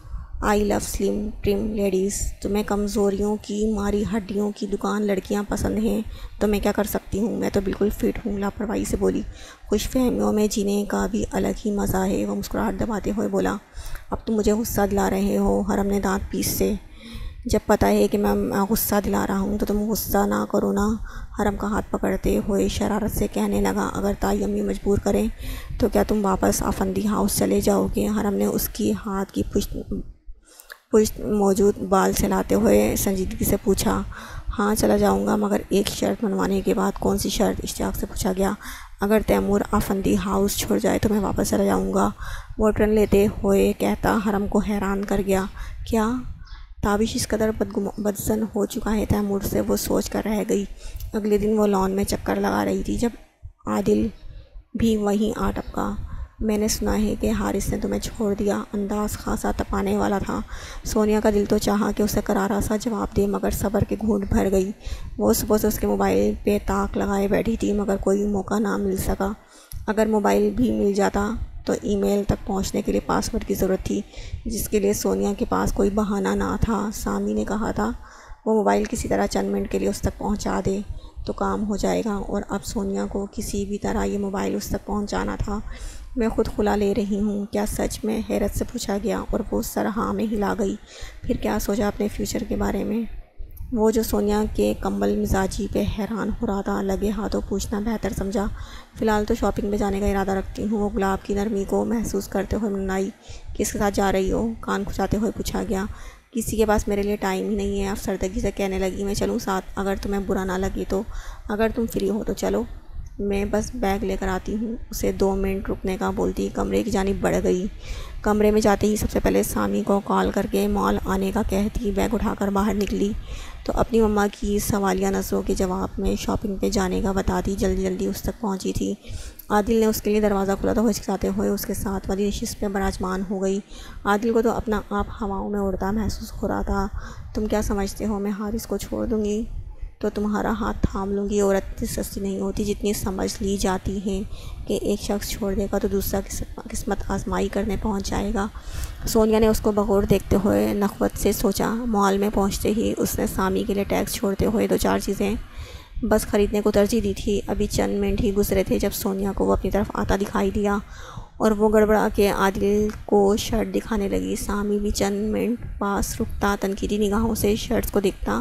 آئی لو سلم ٹرم لیڈیز۔ تمہیں کمزوریوں کی ماری ہڈیوں کی دکان لڑکیاں پسند ہیں، تو میں کیا کر سکتی ہوں؟ میں تو بالکل فٹ ہوں، لاپرواہی سے بولی۔ خوش فہمیوں میں جینے کا بھی الگ ہی مزہ ہے، وہ مسکراہٹ دباتے ہوئے بولا۔ اب تم مجھے غصہ دلا رہے ہو، حرم نے دانت پیسے۔ جب پتہ ہے کہ میں غصہ دلا رہا ہوں تو تم غصہ نہ کرو نا، حرم کا ہاتھ پکڑتے ہوئے شرارت سے کہنے لگا۔ اگر تائی امی مجبور کریں تو کیا تم واپس آفندی ہاؤس چلے جاؤ گے؟ حرم نے اس کی ہاتھ کی پشت موجود بال سلاتے ہوئے سنجیدگی سے پوچھا۔ ہاں چلا جاؤں گا، مگر ایک شرط منوانے کے بعد۔ کون سی شرط؟ اشتیاق سے پوچھا گیا۔ اگر تیمور آفندی ہاؤس چھوڑ جائے تو میں واپس چلا جاؤں گا، وہ ٹرن لیتے ہوئے کہتا حرم کو حیران کر گیا۔ کیا؟ تابش اس قدر بدظن ہو چکا ہے تیمور سے، وہ سوچ کر رہ گئی۔ اگلے دن وہ لان میں چکر لگا رہی تھی جب عادل بھی وہیں آ ٹپکا۔ میں نے سنا ہے کہ حارث نے تمہیں چھوڑ دیا۔ انداز خاصا تپانے والا تھا۔ سونیا کا دل تو چاہا کہ اسے کرارا سا جواب دے، مگر صبر کے گھونٹ بھر گئی۔ وہ صبح سے اس کے موبائل پہ تاک لگائے بیٹھی تھی، مگر کوئی موقع نہ مل سکا۔ اگر موبائل بھی مل جاتا تو ای میل تک پہنچنے کے لیے پاس ورڈ کی ضرورت تھی، جس کے لیے سونیا کے پاس کوئی بہانہ نہ تھا۔ سامی نے کہا تھا وہ موبائل کسی طرح چند منٹ کے لیے اس تک پہنچا دے تو کام ہو جائے گا، اور اب سونیا کو کسی بھی طرح یہ موبائل اس تک پہنچانا تھا۔ میں خود کھلا لے رہی ہوں کیا سچ میں؟ حیرت سے پوچھا گیا، اور وہ سر ہاں میں ہلا گئی۔ پھر کیا سوچا اپنے فیوچر کے بارے میں؟ وہ جو سونیا کے کمبل مزاجی پہ حیران ہو رہا تھا، لگے ہاتھوں پوچھنا بہتر سمجھا۔ فی الحال تو شاپنگ پہ جانے کا ارادہ رکھتی ہوں، وہ گلاب کی نرمی کو محسوس کرتے ہوئے منائی۔ کس کے ساتھ جا رہی ہو؟ کان کھچاتے ہوئے پوچھا گیا۔ کسی کے پاس میرے لیے ٹائم ہی نہیں ہے، افسردگی سے کہنے لگی۔ میں چلوں ساتھ؟ اگر تمہیں برا نہ لگے تو، اگر تم فری ہو تو چلو، میں بس بیگ لے کر آتی ہوں۔ اسے 2 منٹ رکنے کا بولتی کمرے کی جانب بڑھ گئی۔ کمرے میں جاتے ہی سب سے پہلے سامی کو کال کر کے مال آنے کا کہتی بیگ اٹھا کر باہر نکلی تو اپنی مما کی سوالیہ نظروں کے جواب میں شاپنگ پہ جانے کا بتاتی جلدی جلدی اس تک پہنچی تھی۔ عادل نے اس کے لیے دروازہ کھولا تو ہچکچاتے ہوئے اس کے ساتھ والی نشست پہ براجمان ہو گئی۔ عادل کو تو اپنا آپ ہواؤں میں اڑتا محسوس ہو رہا تھا۔ تم کیا سمجھتے ہو میں حارث کو چھوڑ دوں گی تو تمہارا ہاتھ تھام لوں گی؟ عورت اتنی سستی نہیں ہوتی جتنی سمجھ لی جاتی ہے کہ ایک شخص چھوڑ دے گا تو دوسرا قسمت آزمائی کرنے پہنچ جائے گا۔ سونیا نے اس کو بغور دیکھتے ہوئے نخوت سے سوچا۔ مال میں پہنچتے ہی اس نے سامی کے لیے ٹیکس چھوڑتے ہوئے 2-4 چیزیں بس خریدنے کو ترجیح دی تھی۔ ابھی چند منٹ ہی گزرے تھے جب سونیا کو وہ اپنی طرف آتا دکھائی دیا اور وہ گڑبڑا کے عادل کو شرٹ دکھانے لگی۔ سامی بھی چند منٹ پاس رکتا، تنقیدی نگاہوں سے شرٹس کو دیکھتا،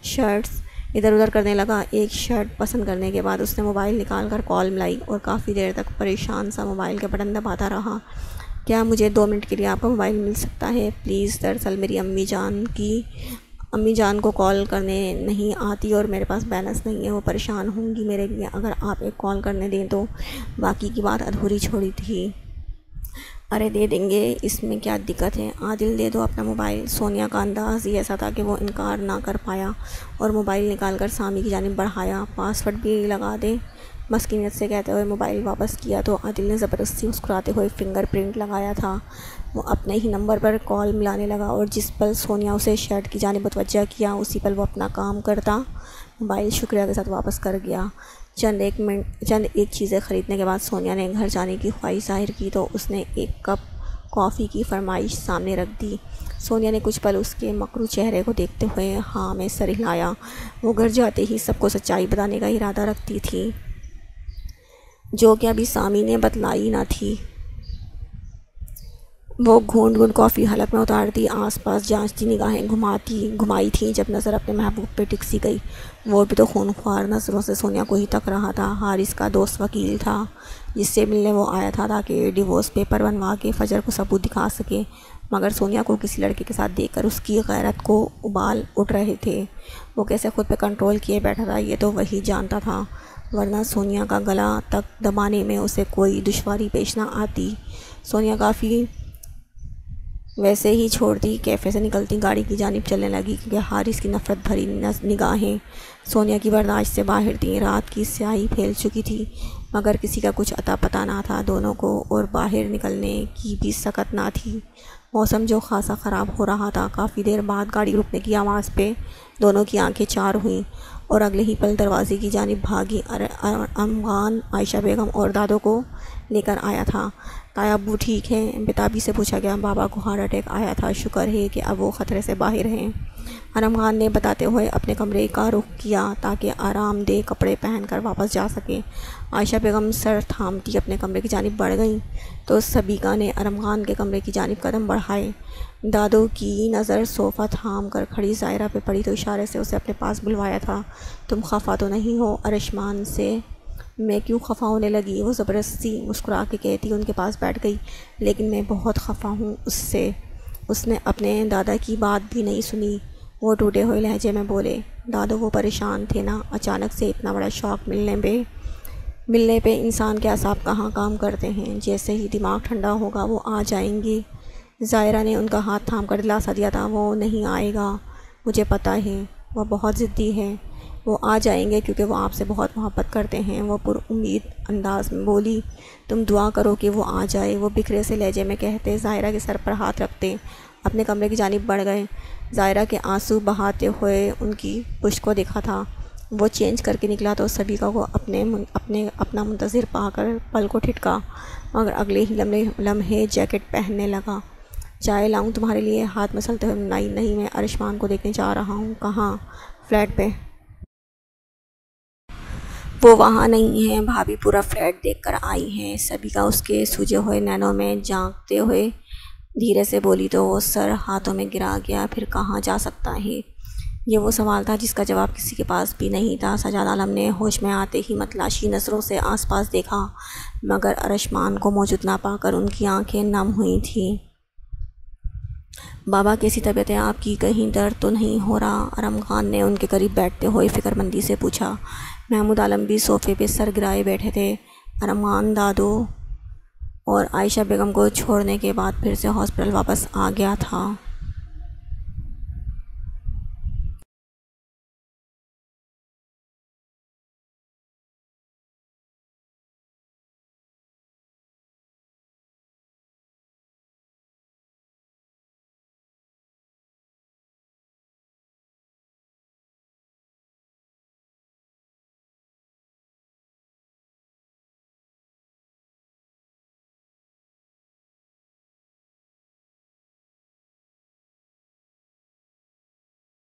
شرٹس ادھر ادھر کرنے لگا۔ ایک شرٹ پسند کرنے کے بعد اس نے موبائل نکال کر کال ملائی اور کافی دیر تک پریشان سا موبائل کے بٹن دباتا رہا۔ کیا مجھے 2 منٹ کے لیے آپ کا موبائل مل سکتا ہے پلیز؟ دراصل میری امی جان کو کال کرنے نہیں آتی اور میرے پاس بیلنس نہیں ہے، وہ پریشان ہوں گی میرے لیے، اگر آپ ایک کال کرنے دیں تو۔ باقی کی بات ادھوری چھوڑی تھی۔ ارے دے دیں گے، اس میں کیا دقت ہے؟ عادل دے دو اپنا موبائل۔ سونیا کا انداز ہی ایسا تھا کہ وہ انکار نہ کر پایا اور موبائل نکال کر سامی کی جانب بڑھایا۔ پاس ورڈ بھی لگا دے، مسکینیت سے کہتے ہوئے موبائل واپس کیا تو عادل نے زبردستی مسکراتے ہوئے فنگر پرنٹ لگایا تھا۔ وہ اپنے ہی نمبر پر کال ملانے لگا اور جس پل سونیا اسے شرٹ کی جانب متوجہ کیا اسی پل وہ اپنا کام کرتا موبائل شکریہ کے ساتھ واپس کر گیا۔ چند ایک چیزیں خریدنے کے بعد سونیا نے گھر جانے کی خواہش ظاہر کی تو اس نے ایک کپ کافی کی فرمائش سامنے رکھ دی۔ سونیا نے کچھ پل اس کے مکرو چہرے کو دیکھتے ہوئے ہاں میں سر ہلایا۔ وہ گھر جاتے ہی سب کو سچائی بتانے کا ارادہ رکھتی تھی۔ جو کہ ابھی سامی نے بتلائی نہ تھی۔ وہ گھونٹ گھونٹ کافی حلق میں اتارتی، آس پاس جانچتی نگاہیں گھمائی تھیں، جب نظر اپنے محبوب پہ ٹک سی گئی۔ وہ بھی تو خونخوار نظروں سے سونیا کو ہی تک رہا تھا۔ حارث کا دوست وکیل تھا جس سے ملنے وہ آیا تھا تاکہ ڈیورس پیپر بنوا کے فجر کو ثبوت دکھا سکے، مگر سونیا کو کسی لڑکے کے ساتھ دیکھ کر اس کی غیرت کو ابال اٹھ رہے تھے۔ وہ کیسے خود پہ کنٹرول کیے بیٹھا تھا یہ تو وہی جانتا تھا، ورنہ سونیا کا گلا تک دبانے میں اسے کوئی دشواری پیش نہ آتی۔ سونیا کافی ویسے ہی چھوڑتی، کیفے سے نکلتی گاڑی کی جانب چلنے لگی، کیونکہ حارث کی نفرت بھری نگاہیں سونیا کی برداشت سے باہر تھیں۔ رات کی سیاہی پھیل چکی تھی، مگر کسی کا کچھ اتا پتہ نہ تھا دونوں کو، اور باہر نکلنے کی بھی سکت نہ تھی۔ موسم جو خاصا خراب ہو رہا تھا۔ کافی دیر بعد گاڑی رکنے کی آواز پہ دونوں کی آنکھیں چار ہوئیں اور اگلے ہی پل دروازے کی جانب بھاگی۔ ارمغان عائشہ بیگم اور دادو کو لے کر آیا تھا۔ تایا ابو ٹھیک ہے؟ بتابی سے پوچھا گیا۔ بابا کو ہارٹ اٹیک آیا تھا، شکر ہے کہ اب وہ خطرے سے باہر ہیں، ارمغان نے بتاتے ہوئے اپنے کمرے کا رخ کیا تاکہ آرام دہ کپڑے پہن کر واپس جا سکے۔ عائشہ بیگم سر تھامتی اپنے کمرے کی جانب بڑھ گئیں تو سبیکہ نے ارمغان کے کمرے کی جانب قدم بڑھائے۔ دادو کی نظر صوفہ تھام کر کھڑی ظاہرہ پہ پڑی تو اشارے سے اسے اپنے پاس بلوایا تھا۔ تم خفا تو نہیں ہو؟ ارشمان سے میں کیوں خفا ہونے لگی؟ وہ زبردستی مسکرا کے کہتی ان کے پاس بیٹھ گئی۔ لیکن میں بہت خفا ہوں اس سے۔ اس نے اپنے دادا کی بات بھی نہیں سنی، وہ ٹوٹے ہوئے لہجے میں بولے۔ دادو وہ پریشان تھے نا، اچانک سے اتنا بڑا شوق ملنے پہ انسان کے اعصاب کہاں کام کرتے ہیں، جیسے ہی دماغ ٹھنڈا ہوگا وہ آ جائیں گے۔ ظاہرہ نے ان کا ہاتھ تھام کر دلاسا دیا تھا۔ وہ نہیں آئے گا، مجھے پتہ ہے، وہ بہت ضدی ہے، وہ آ جائیں گے کیونکہ وہ آپ سے بہت محبت کرتے ہیں، وہ پر امید انداز میں بولی۔ تم دعا کرو کہ وہ آ جائے، وہ بکھرے سے لہجے میں کہتے ظاہرہ کے سر پر ہاتھ رکھتے اپنے کمرے کی جانب بڑھ گئے۔ ظاہرہ کے آنسو بہاتے ہوئے ان کی پشت کو دیکھا تھا۔ وہ چینج کر کے نکلا تو سبیکہ کو اپنا منتظر پا کر پل کو ٹھٹکا، مگر اگلے ہی لمحے جیکٹ پہننے لگا۔ چائے لاؤں تمہارے لیے؟ ہاتھ مسلتے ہوئے نہیں، میں ارشمان کو دیکھنے جا رہا ہوں۔ کہاں؟ فلیٹ پہ۔ وہ وہاں نہیں ہے، بھابھی پورا فلیٹ دیکھ کر آئی ہیں۔ سبیکہ اس کے سوجے ہوئے نینوں میں جھانکتے ہوئے دھیرے سے بولی تو وہ سر ہاتھوں میں گرا گیا۔ پھر کہاں جا سکتا ہے؟ یہ وہ سوال تھا جس کا جواب کسی کے پاس بھی نہیں تھا۔ سجاد عالم نے ہوش میں آتے ہی متلاشی نظروں سے آس پاس دیکھا، مگر ارشمان کو موجود نہ پا کر ان کی آنکھیں نم ہوئی تھیں۔ بابا کیسی طبیعت ہے آپ کی؟ کہیں درد تو نہیں ہو رہا؟ ارمغان نے ان کے قریب بیٹھتے ہوئے فکر مندی سے پوچھا۔ محمود عالم بھی صوفے پہ سر گرائے بیٹھے تھے۔ ارمغان دادو اور عائشہ بیگم کو چھوڑنے کے بعد پھر سے ہاسپٹل واپس آ گیا تھا۔